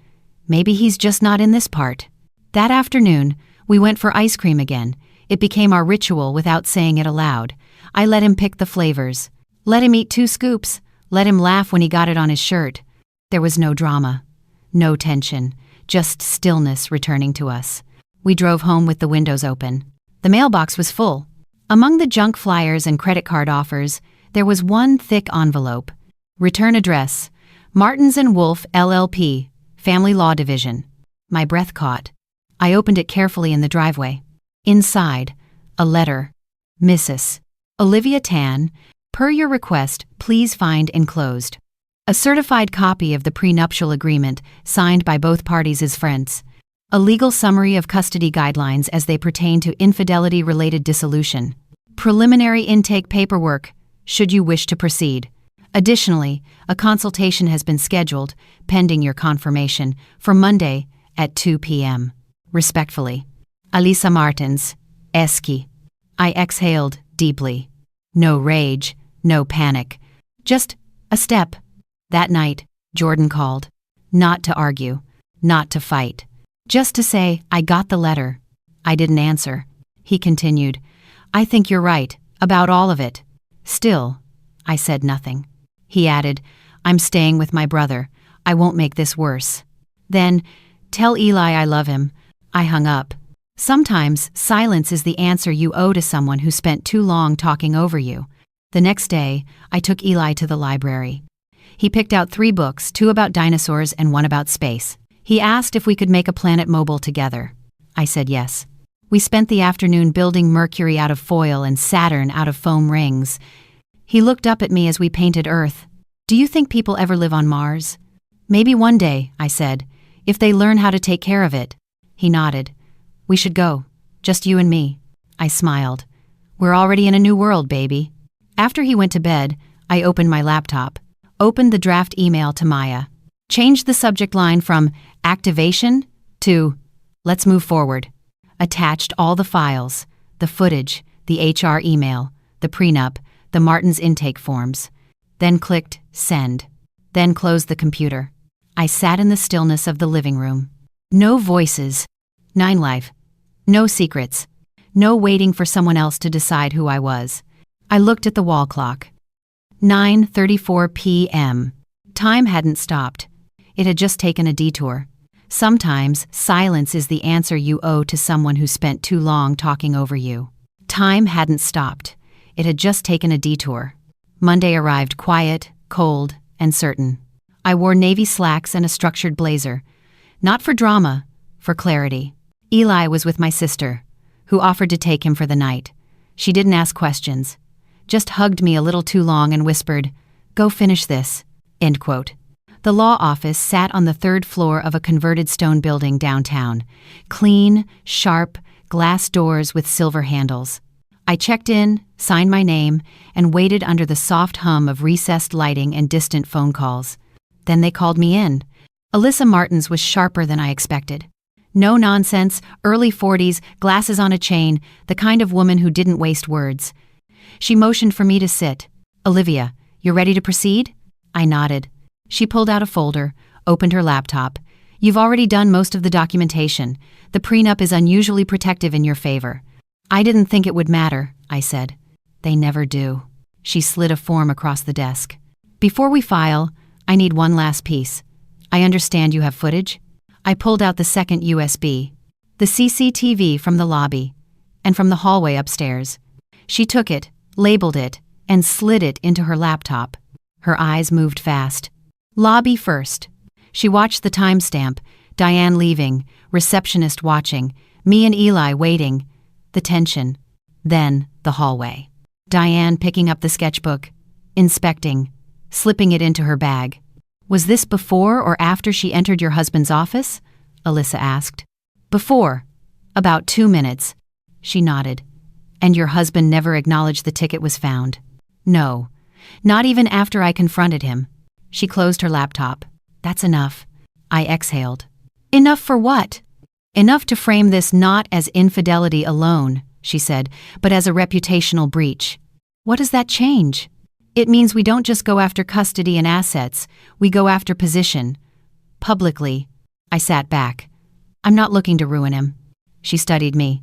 maybe he's just not in this part. That afternoon, we went for ice cream again. It became our ritual without saying it aloud. I let him pick the flavors. Let him eat 2 scoops. Let him laugh when he got it on his shirt. There was no drama, no tension, just stillness returning to us. We drove home with the windows open. The mailbox was full. Among the junk flyers and credit card offers, there was one thick envelope. Return address, Martins & Wolf, LLP, Family Law Division. My breath caught. I opened it carefully in the driveway. Inside, a letter. Mrs. Olivia Tan, per your request, please find enclosed. A certified copy of the prenuptial agreement signed by both parties as friends. A legal summary of custody guidelines as they pertain to infidelity-related dissolution. Preliminary intake paperwork, should you wish to proceed. Additionally, a consultation has been scheduled, pending your confirmation, for Monday at 2 p.m. Respectfully, Alisa Martins, Eski. I exhaled deeply. No rage, no panic. Just a step. That night, Jordan called. Not to argue, not to fight. Just to say, I got the letter. I didn't answer. He continued, I think you're right, about all of it. Still, I said nothing. He added, I'm staying with my brother. I won't make this worse. Then, tell Eli I love him. I hung up. Sometimes, silence is the answer you owe to someone who spent too long talking over you. The next day, I took Eli to the library. He picked out 3 books, 2 about dinosaurs and 1 about space. He asked if we could make a planet mobile together. I said yes. We spent the afternoon building Mercury out of foil and Saturn out of foam rings. He looked up at me as we painted Earth. Do you think people ever live on Mars? Maybe one day, I said, if they learn how to take care of it. He nodded. We should go. Just you and me. I smiled. We're already in a new world, baby. After he went to bed, I opened my laptop, opened the draft email to Maya, changed the subject line from activation to let's move forward, attached all the files, the footage, the HR email, the prenup, the Martins intake forms, then clicked send, then closed the computer. I sat in the stillness of the living room. No voices, 9 life, no secrets, no waiting for someone else to decide who I was. I looked at the wall clock. 9:34 p.m. Time hadn't stopped. It had just taken a detour. Sometimes, silence is the answer you owe to someone who spent too long talking over you. Time hadn't stopped. It had just taken a detour. Monday arrived quiet, cold, and certain. I wore navy slacks and a structured blazer. Not for drama, for clarity. Eli was with my sister, who offered to take him for the night. She didn't ask questions, just hugged me a little too long and whispered, "Go finish this." End quote. The law office sat on the 3rd floor of a converted stone building downtown. Clean, sharp, glass doors with silver handles. I checked in, signed my name, and waited under the soft hum of recessed lighting and distant phone calls. Then they called me in. Alisa Martins was sharper than I expected. No nonsense, early 40s, glasses on a chain, the kind of woman who didn't waste words. She motioned for me to sit. "Olivia, you're ready to proceed?" I nodded. She pulled out a folder, opened her laptop. "You've already done most of the documentation. The prenup is unusually protective in your favor." "I didn't think it would matter," I said. "They never do." She slid a form across the desk. "Before we file, I need one last piece. I understand you have footage?" I pulled out the second USB, the CCTV from the lobby, and from the hallway upstairs. She took it, labeled it, and slid it into her laptop. Her eyes moved fast. Lobby first. She watched the timestamp, Diane leaving, receptionist watching, me and Eli waiting, the tension. Then the hallway. Diane picking up the sketchbook, inspecting, slipping it into her bag. "Was this before or after she entered your husband's office?" Alisa asked. "Before. About 2 minutes." She nodded. "And your husband never acknowledged the ticket was found?" "No. Not even after I confronted him." She closed her laptop. "That's enough." I exhaled. Enough for what? Enough to frame this not as infidelity alone, she said, but as a reputational breach. What does that change? It means we don't just go after custody and assets, we go after position. Publicly. I sat back. I'm not looking to ruin him. She studied me.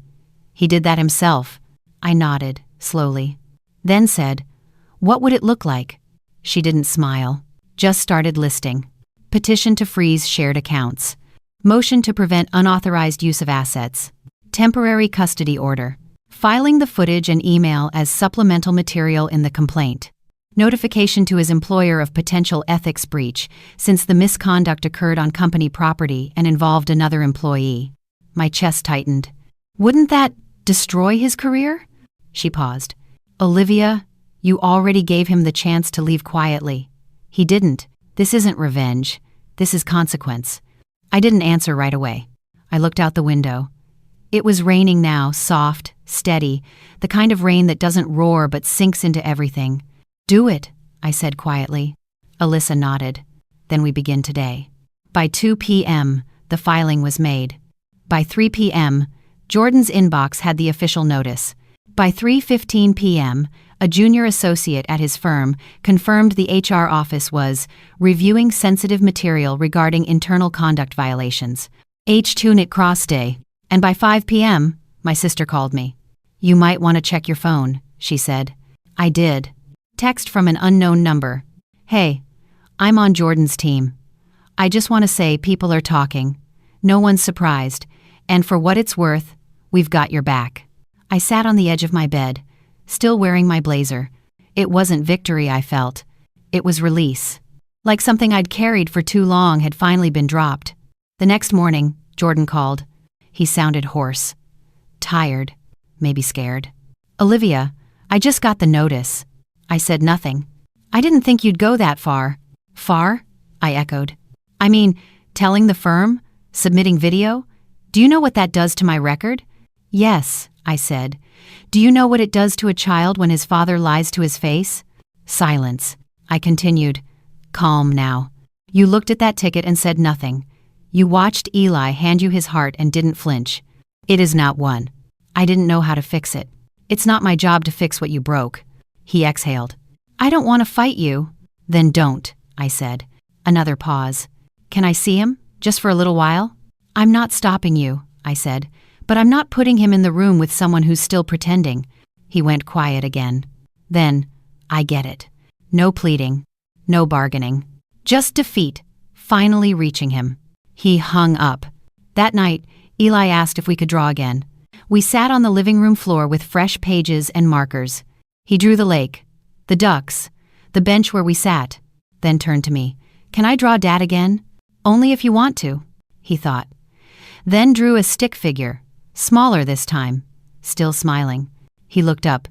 He did that himself. I nodded, slowly. Then said, what would it look like? She didn't smile. Just started listing. Petition to freeze shared accounts. Motion to prevent unauthorized use of assets. Temporary custody order. Filing the footage and email as supplemental material in the complaint. Notification to his employer of potential ethics breach, since the misconduct occurred on company property and involved another employee. My chest tightened. Wouldn't that destroy his career? She paused. Olivia, you already gave him the chance to leave quietly. He didn't. This isn't revenge. This is consequence. I didn't answer right away. I looked out the window. It was raining now, soft, steady, the kind of rain that doesn't roar but sinks into everything. Do it, I said quietly. Alyssa nodded. Then we begin today. By 2 p.m., the filing was made. By 3 p.m., Jordan's inbox had the official notice. By 3:15 p.m., a junior associate at his firm confirmed the HR office was reviewing sensitive material regarding internal conduct violations. H2 cross day. And by 5 p.m., my sister called me. You might want to check your phone, she said. I did. Text from an unknown number. Hey, I'm on Jordan's team. I just want to say people are talking. No one's surprised. And for what it's worth, we've got your back. I sat on the edge of my bed, still wearing my blazer. It wasn't victory I felt. It was release. Like something I'd carried for too long had finally been dropped. The next morning, Jordan called. He sounded hoarse. Tired. Maybe scared. Olivia, I just got the notice. I said nothing. I didn't think you'd go that far. Far? I echoed. I mean, telling the firm? Submitting video? Do you know what that does to my record? Yes, I said. Do you know what it does to a child when his father lies to his face? Silence. I continued. Calm now. You looked at that ticket and said nothing. You watched Eli hand you his heart and didn't flinch. It is not one. I didn't know how to fix it. It's not my job to fix what you broke. He exhaled. I don't want to fight you. Then don't, I said. Another pause. Can I see him? Just for a little while? I'm not stopping you, I said, but I'm not putting him in the room with someone who's still pretending. He went quiet again. Then, I get it. No pleading. No bargaining. Just defeat, finally reaching him. He hung up. That night, Eli asked if we could draw again. We sat on the living room floor with fresh pages and markers. He drew the lake, the ducks, the bench where we sat, then turned to me. Can I draw Dad again? Only if you want to, he thought. Then drew a stick figure, smaller this time, still smiling. He looked up.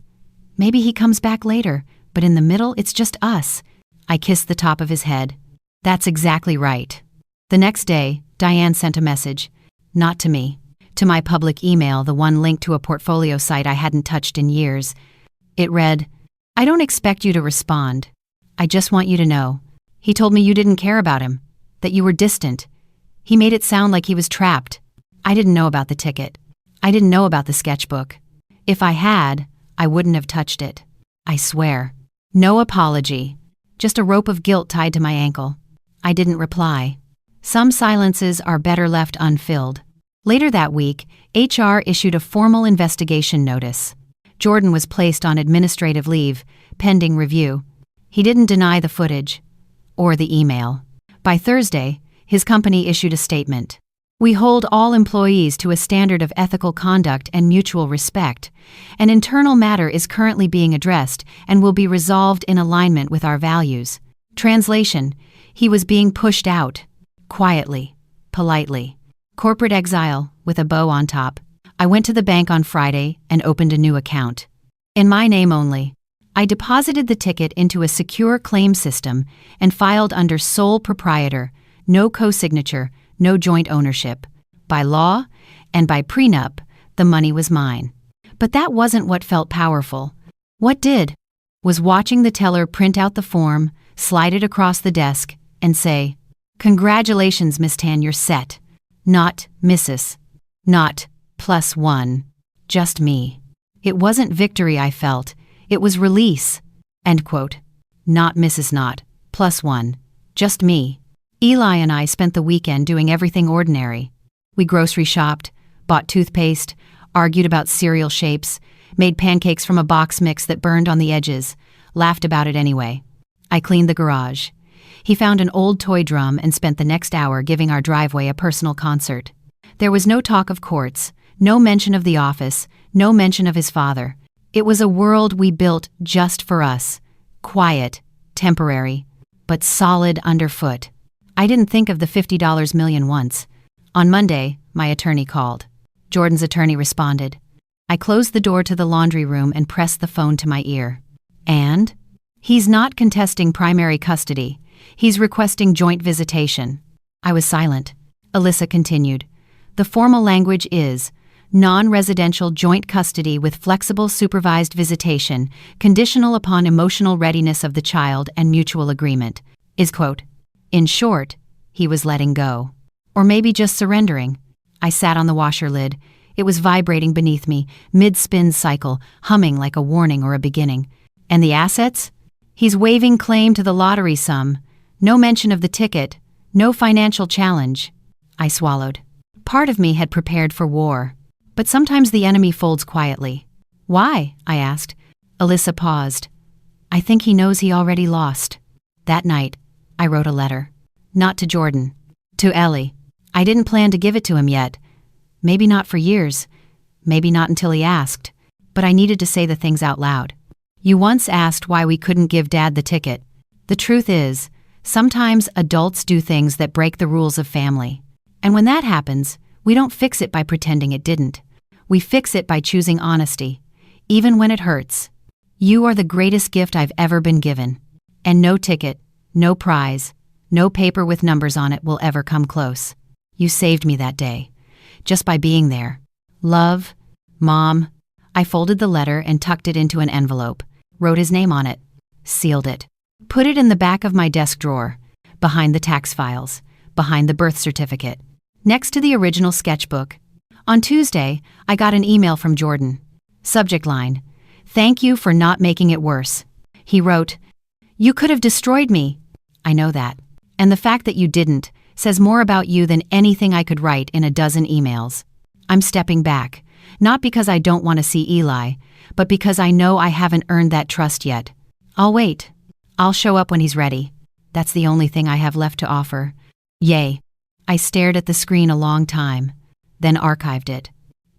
Maybe he comes back later, but in the middle it's just us. I kissed the top of his head. That's exactly right. The next day, Diane sent a message. Not to me. To my public email, the one linked to a portfolio site I hadn't touched in years. It read, I don't expect you to respond. I just want you to know. He told me you didn't care about him, that you were distant. He made it sound like he was trapped. I didn't know about the ticket. I didn't know about the sketchbook. If I had, I wouldn't have touched it. I swear. No apology. Just a rope of guilt tied to my ankle. I didn't reply. Some silences are better left unfilled. Later that week, HR issued a formal investigation notice. Jordan was placed on administrative leave, pending review. He didn't deny the footage or the email. By Thursday, his company issued a statement. We hold all employees to a standard of ethical conduct and mutual respect. An internal matter is currently being addressed and will be resolved in alignment with our values. Translation: he was being pushed out. Quietly. Politely. Corporate exile, with a bow on top. I went to the bank on Friday and opened a new account. In my name only. I deposited the ticket into a secure claim system and filed under sole proprietor, no co-signature, no joint ownership. By law, and by prenup, the money was mine. But that wasn't what felt powerful. What did? Was watching the teller print out the form, slide it across the desk, and say, Congratulations, Miss Tan, you're set. Not Mrs. Not +1. Just me. It wasn't victory I felt, it was release. End quote. Not Mrs. Not +1. Just me. Eli and I spent the weekend doing everything ordinary. We grocery shopped, bought toothpaste, argued about cereal shapes, made pancakes from a box mix that burned on the edges, laughed about it anyway. I cleaned the garage. He found an old toy drum and spent the next hour giving our driveway a personal concert. There was no talk of courts, no mention of the office, no mention of his father. It was a world we built just for us. Quiet, temporary, but solid underfoot. I didn't think of the $50 million once. On Monday, my attorney called. Jordan's attorney responded. I closed the door to the laundry room and pressed the phone to my ear. And? He's not contesting primary custody. He's requesting joint visitation. I was silent. Alyssa continued. The formal language is non-residential joint custody with flexible supervised visitation, conditional upon emotional readiness of the child and mutual agreement, is quote. In short, he was letting go. Or maybe just surrendering. I sat on the washer lid. It was vibrating beneath me, mid-spin cycle, humming like a warning or a beginning. And the assets? He's waiving claim to the lottery sum. No mention of the ticket. No financial challenge. I swallowed. Part of me had prepared for war. But sometimes the enemy folds quietly. Why? I asked. Alyssa paused. I think he knows he already lost. That night, I wrote a letter. Not to Jordan. To Ellie. I didn't plan to give it to him yet. Maybe not for years. Maybe not until he asked. But I needed to say the things out loud. You once asked why we couldn't give Dad the ticket. The truth is, sometimes adults do things that break the rules of family. And when that happens, we don't fix it by pretending it didn't. We fix it by choosing honesty, even when it hurts. You are the greatest gift I've ever been given. And no ticket, no prize, no paper with numbers on it will ever come close. You saved me that day, just by being there. Love, Mom. I folded the letter and tucked it into an envelope, wrote his name on it, sealed it, put it in the back of my desk drawer, behind the tax files, behind the birth certificate, next to the original sketchbook. On Tuesday, I got an email from Jordan. Subject line, "Thank you for not making it worse." He wrote, "You could have destroyed me." I know that. And the fact that you didn't says more about you than anything I could write in a dozen emails. I'm stepping back, not because I don't want to see Eli, but because I know I haven't earned that trust yet. I'll wait. I'll show up when he's ready. That's the only thing I have left to offer. Yay. I stared at the screen a long time, then archived it.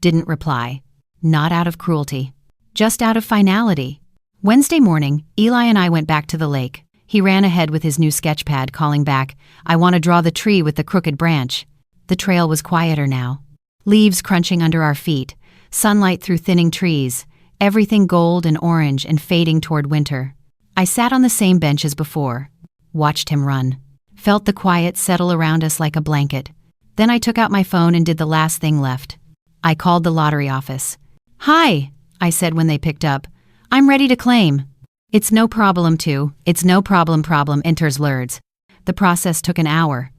Didn't reply. Not out of cruelty. Just out of finality. Wednesday morning, Eli and I went back to the lake. He ran ahead with his new sketch pad, calling back, "I want to draw the tree with the crooked branch." The trail was quieter now. Leaves crunching under our feet, sunlight through thinning trees, everything gold and orange and fading toward winter. I sat on the same bench as before, watched him run, felt the quiet settle around us like a blanket. Then I took out my phone and did the last thing left. I called the lottery office. "Hi," I said when they picked up. "I'm ready to claim." "It's no problem to, it's no problem enters words. The process took an hour.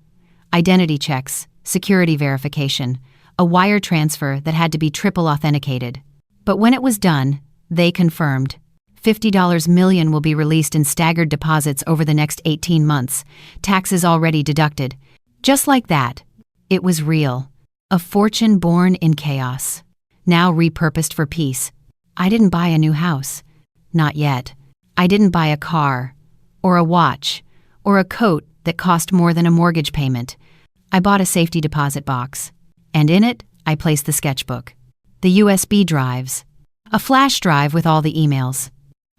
Identity checks, security verification, a wire transfer that had to be triple authenticated. But when it was done, they confirmed. $50 million will be released in staggered deposits over the next 18 months, taxes already deducted. Just like that. It was real. A fortune born in chaos. Now repurposed for peace. I didn't buy a new house. Not yet. I didn't buy a car, or a watch, or a coat that cost more than a mortgage payment. I bought a safety deposit box, and in it, I placed the sketchbook, the USB drives, a flash drive with all the emails,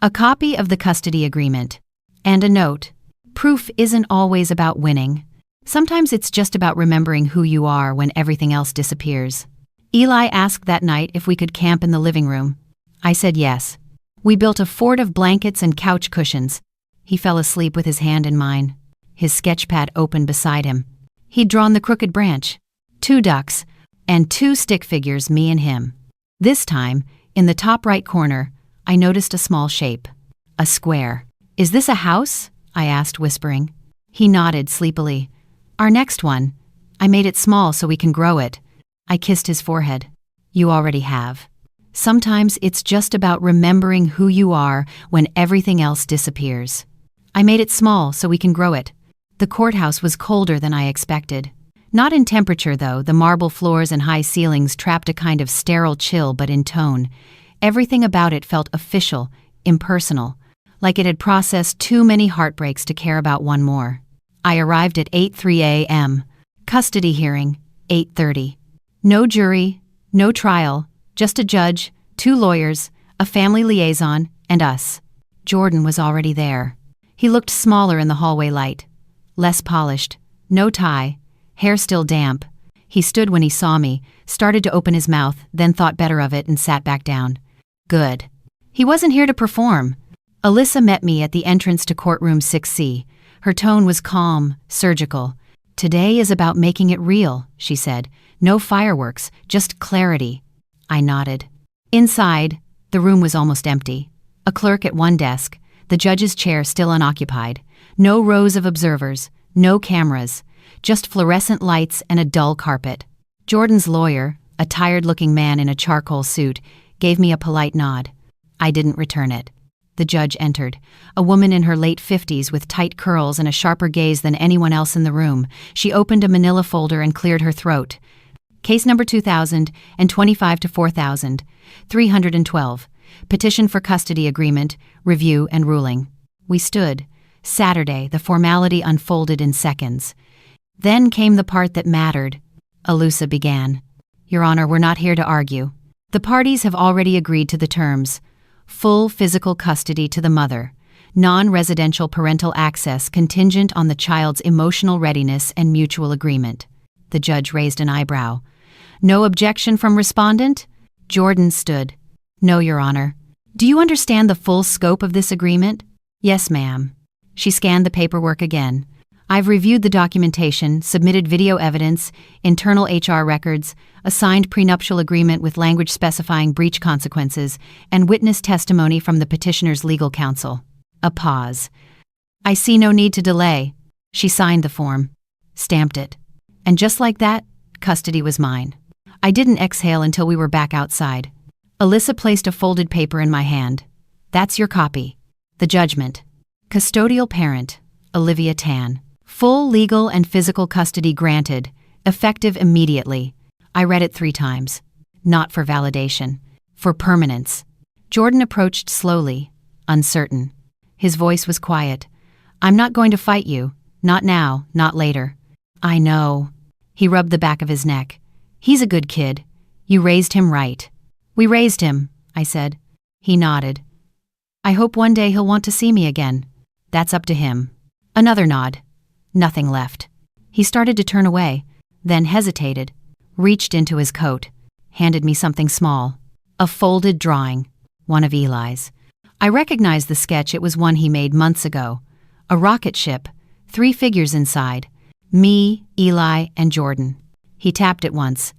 a copy of the custody agreement, and a note. Proof isn't always about winning. Sometimes it's just about remembering who you are when everything else disappears. Eli asked that night if we could camp in the living room. I said yes. We built a fort of blankets and couch cushions. He fell asleep with his hand in mine. His sketchpad opened beside him. He'd drawn the crooked branch, 2 ducks, and 2 stick figures, me and him. This time, in the top right corner, I noticed a small shape. A square. "Is this a house?" I asked, whispering. He nodded sleepily. "Our next one. I made it small so we can grow it. I kissed his forehead. You already have. Sometimes it's just about remembering who you are when everything else disappears. I made it small so we can grow it. The courthouse was colder than I expected. Not in temperature, though. The marble floors and high ceilings trapped a kind of sterile chill, but in tone. Everything about it felt official, impersonal, like it had processed too many heartbreaks to care about one more. I arrived at 8:03 a.m. Custody hearing, 8:30. No jury, no trial, just a judge, 2 lawyers, a family liaison, and us. Jordan was already there. He looked smaller in the hallway light. Less polished, no tie, hair still damp. He stood when he saw me, started to open his mouth, then thought better of it and sat back down. Good. He wasn't here to perform. Alyssa met me at the entrance to courtroom 6C. Her tone was calm, surgical. Today is about making it real, she said. No fireworks, just clarity. I nodded. Inside, the room was almost empty. A clerk at one desk, the judge's chair still unoccupied. No rows of observers, no cameras, just fluorescent lights and a dull carpet. Jordan's lawyer, a tired-looking man in a charcoal suit, gave me a polite nod. I didn't return it. The judge entered, a woman in her late 50s with tight curls and a sharper gaze than anyone else in the room. She opened a manila folder and cleared her throat. Case number 2025 to 4312. Petition for custody agreement, review and ruling. We stood. Saturday, the formality unfolded in seconds. Then came the part that mattered. Alyssa began. Your Honor, we're not here to argue. The parties have already agreed to the terms. Full physical custody to the mother. Non-residential parental access contingent on the child's emotional readiness and mutual agreement. The judge raised an eyebrow. No objection from respondent? Jordan stood. No, Your Honor. Do you understand the full scope of this agreement? Yes, ma'am. She scanned the paperwork again. I've reviewed the documentation, submitted video evidence, internal HR records, a signed prenuptial agreement with language specifying breach consequences, and witness testimony from the petitioner's legal counsel. A pause. I see no need to delay. She signed the form, stamped it. And just like that, custody was mine. I didn't exhale until we were back outside. Alyssa placed a folded paper in my hand. That's your copy. The judgment. Custodial parent, Olivia Tan. Full legal and physical custody granted, effective immediately. I read it 3 times. Not for validation. For permanence. Jordan approached slowly, uncertain. His voice was quiet. I'm not going to fight you. Not now, not later. I know. He rubbed the back of his neck. He's a good kid. You raised him right. We raised him, I said. He nodded. I hope one day he'll want to see me again. That's up to him. Another nod. Nothing left. He started to turn away, then hesitated, reached into his coat, handed me something small. A folded drawing. One of Eli's. I recognized the sketch. It was one he made months ago. A rocket ship, 3 figures inside. Me, Eli, and Jordan. He tapped it once.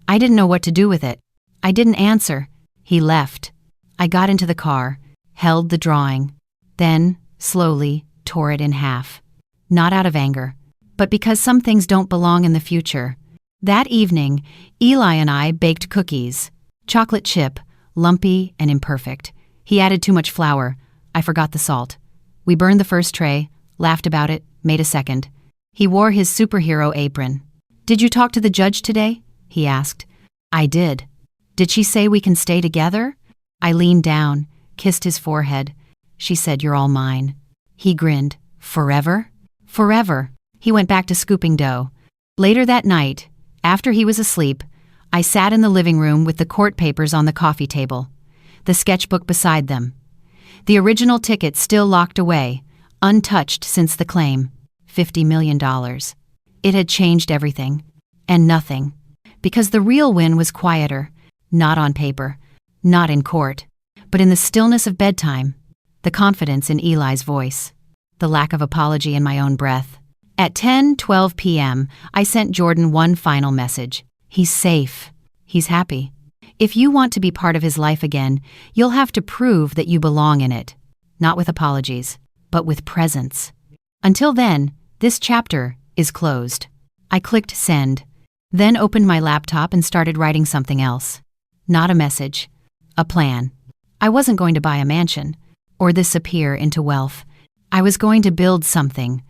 I didn't know what to do with it. I didn't answer. He left. I got into the car, held the drawing, then, slowly, tore it in half. Not out of anger, but because some things don't belong in the future. That evening, Eli and I baked cookies. Chocolate chip, lumpy and imperfect. He added too much flour. I forgot the salt. We burned the first tray, laughed about it, made a second. He wore his superhero apron. Did you talk to the judge today? He asked. I did. Did she say we can stay together? I leaned down, kissed his forehead. She said, you're all mine. He grinned. Forever? Forever. He went back to scooping dough. Later that night, after he was asleep, I sat in the living room with the court papers on the coffee table, the sketchbook beside them. The original ticket still locked away, untouched since the claim. $50 million. It had changed everything. And nothing. Because the real win was quieter. Not on paper. Not in court. But in the stillness of bedtime. The confidence in Eli's voice. The lack of apology in my own breath. At 10:12 p.m., I sent Jordan one final message. He's safe. He's happy. If you want to be part of his life again, you'll have to prove that you belong in it. Not with apologies, but with presence. Until then, this chapter is closed. I clicked send, then opened my laptop and started writing something else. Not a message. A plan. I wasn't going to buy a mansion, or disappear into wealth. I was going to build something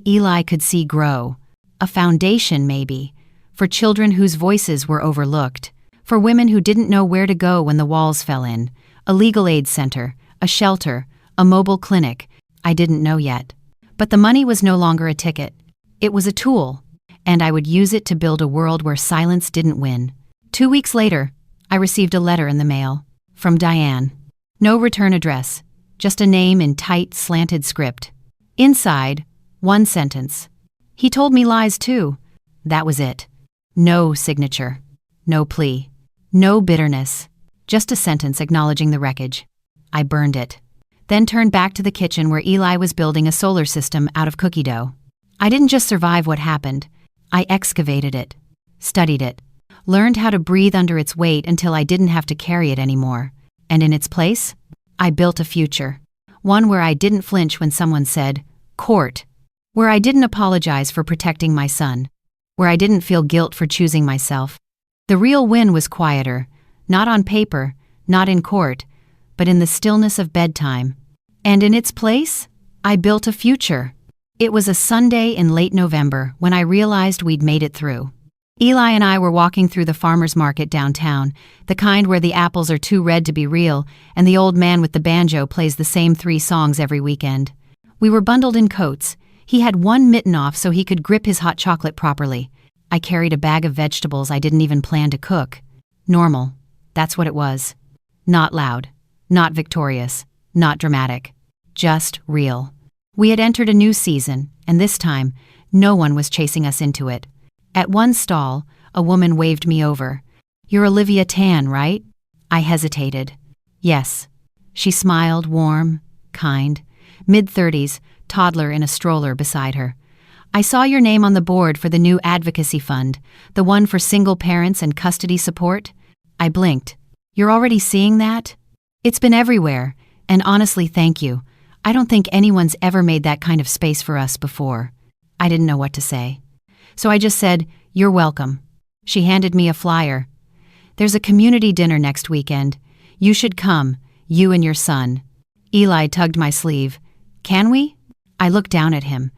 Eli could see grow. A foundation, maybe, for children whose voices were overlooked, for women who didn't know where to go when the walls fell in, a legal aid center, a shelter, a mobile clinic. I didn't know yet. But the money was no longer a ticket. It was a tool, and I would use it to build a world where silence didn't win. 2 weeks later, I received a letter in the mail. From Diane. No return address, just a name in tight, slanted script. Inside, one sentence. He told me lies too. That was it. No signature. No plea. No bitterness. Just a sentence acknowledging the wreckage. I burned it. Then turned back to the kitchen where Eli was building a solar system out of cookie dough. I didn't just survive what happened. I excavated it. Studied it. Learned how to breathe under its weight until I didn't have to carry it anymore. And in its place, I built a future. One where I didn't flinch when someone said, "Court." Where I didn't apologize for protecting my son. Where I didn't feel guilt for choosing myself. The real win was quieter, not on paper, not in court, but in the stillness of bedtime. And in its place, I built a future. It was a Sunday in late November when I realized we'd made it through. Eli and I were walking through the farmer's market downtown, the kind where the apples are too red to be real, and the old man with the banjo plays the same 3 songs every weekend. We were bundled in coats. He had one mitten off so he could grip his hot chocolate properly. I carried a bag of vegetables I didn't even plan to cook. Normal. That's what it was. Not loud. Not victorious. Not dramatic. Just real. We had entered a new season, and this time, no one was chasing us into it. At one stall, a woman waved me over. "You're Olivia Tan, right?" I hesitated. "Yes." She smiled, warm, kind, mid-30s, toddler in a stroller beside her. "I saw your name on the board for the new advocacy fund, the one for single parents and custody support." I blinked. "You're already seeing that?" "It's been everywhere, and honestly, thank you. I don't think anyone's ever made that kind of space for us before." I didn't know what to say. So I just said, "You're welcome." She handed me a flyer. "There's a community dinner next weekend. You should come, you and your son." Eli tugged my sleeve. "Can we?" I looked down at him.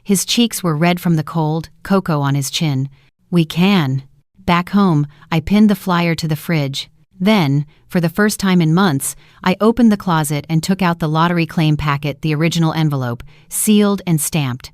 His cheeks were red from the cold, cocoa on his chin. "We can." Back home, I pinned the flyer to the fridge. Then, for the first time in months, I opened the closet and took out the lottery claim packet, the original envelope, sealed and stamped.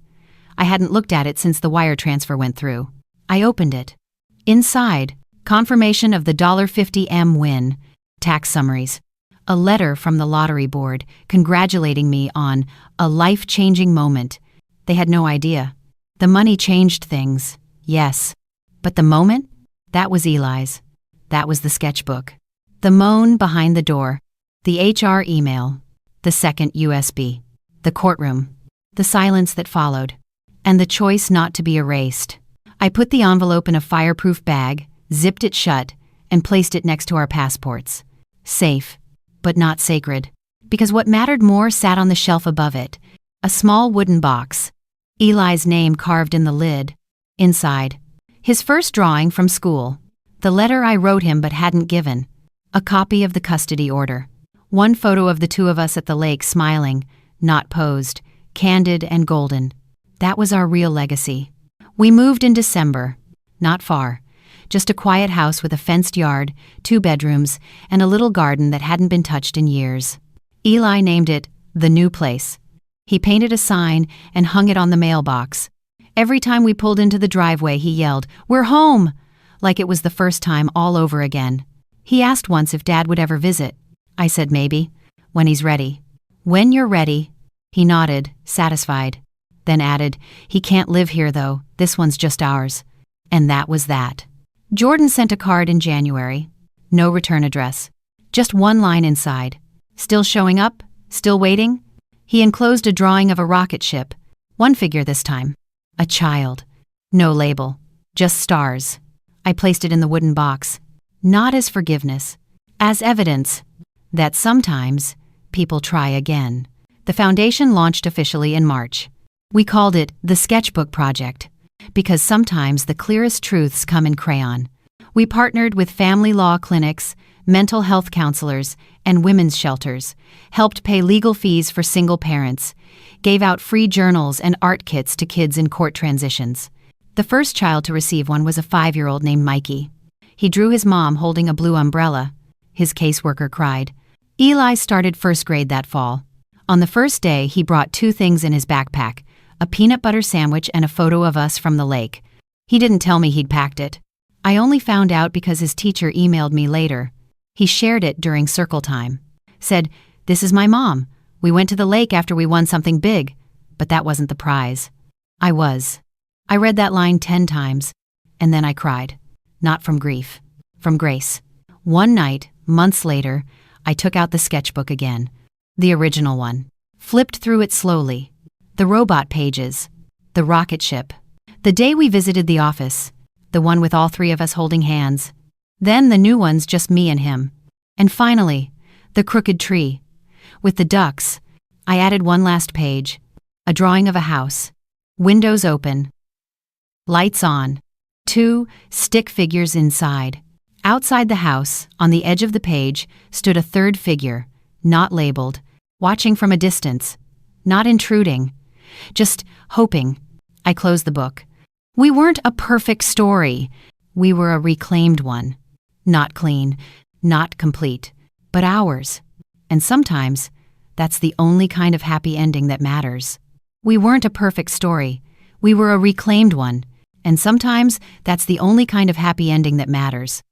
I hadn't looked at it since the wire transfer went through. I opened it. Inside, confirmation of the $50M win, tax summaries, a letter from the lottery board congratulating me on a life-changing moment. They had no idea. The money changed things, yes. But the moment? That was Eli's. That was the sketchbook. The moan behind the door. The HR email. The second USB. The courtroom. The silence that followed. And the choice not to be erased. I put the envelope in a fireproof bag, zipped it shut, and placed it next to our passports. Safe, but not sacred. Because what mattered more sat on the shelf above it. A small wooden box. Eli's name carved in the lid. Inside. His first drawing from school. The letter I wrote him but hadn't given. A copy of the custody order. One photo of the 2 of us at the lake smiling, not posed, candid and golden. That was our real legacy. We moved in December. Not far. Just a quiet house with a fenced yard, 2 bedrooms, and a little garden that hadn't been touched in years. Eli named it The New Place. He painted a sign and hung it on the mailbox. Every time we pulled into the driveway, he yelled, "We're home!" Like it was the first time all over again. He asked once if Dad would ever visit. I said maybe, when he's ready. "When you're ready." He nodded, satisfied. Then added, "He can't live here though, this one's just ours." And that was that. Jordan sent a card in January. No return address. Just one line inside. "Still showing up? Still waiting?" He enclosed a drawing of a rocket ship. One figure this time. A child. No label. Just stars. I placed it in the wooden box. Not as forgiveness. As evidence that sometimes people try again. The foundation launched officially in March. We called it the Sketchbook Project. because sometimes the clearest truths come in crayon. We partnered with family law clinics, mental health counselors, and women's shelters, helped pay legal fees for single parents, gave out free journals and art kits to kids in court transitions. The first child to receive one was a 5-year-old named Mikey. He drew his mom holding a blue umbrella. His caseworker cried. Eli started first grade that fall. On the first day, he brought 2 things in his backpack, a peanut butter sandwich and a photo of us from the lake. He didn't tell me he'd packed it. I only found out because his teacher emailed me later. He shared it during circle time. Said, "This is my mom. We went to the lake after we won something big." But that wasn't the prize. I read that line 10 times, and then I cried. Not from grief, from grace. One night, months later, I took out the sketchbook again. The original one. Flipped through it slowly. The robot pages. The rocket ship. The day we visited the office. The one with all 3 of us holding hands. Then the new ones, just me and him. And finally, the crooked tree. With the ducks, I added one last page. A drawing of a house. Windows open. Lights on. 2 stick figures inside. Outside the house, on the edge of the page, stood a 3rd figure, not labeled, watching from a distance, not intruding, just hoping. I closed the book. We weren't a perfect story. We were a reclaimed one. Not clean, not complete, but ours. And sometimes, that's the only kind of happy ending that matters. We weren't a perfect story. We were a reclaimed one. And sometimes, that's the only kind of happy ending that matters.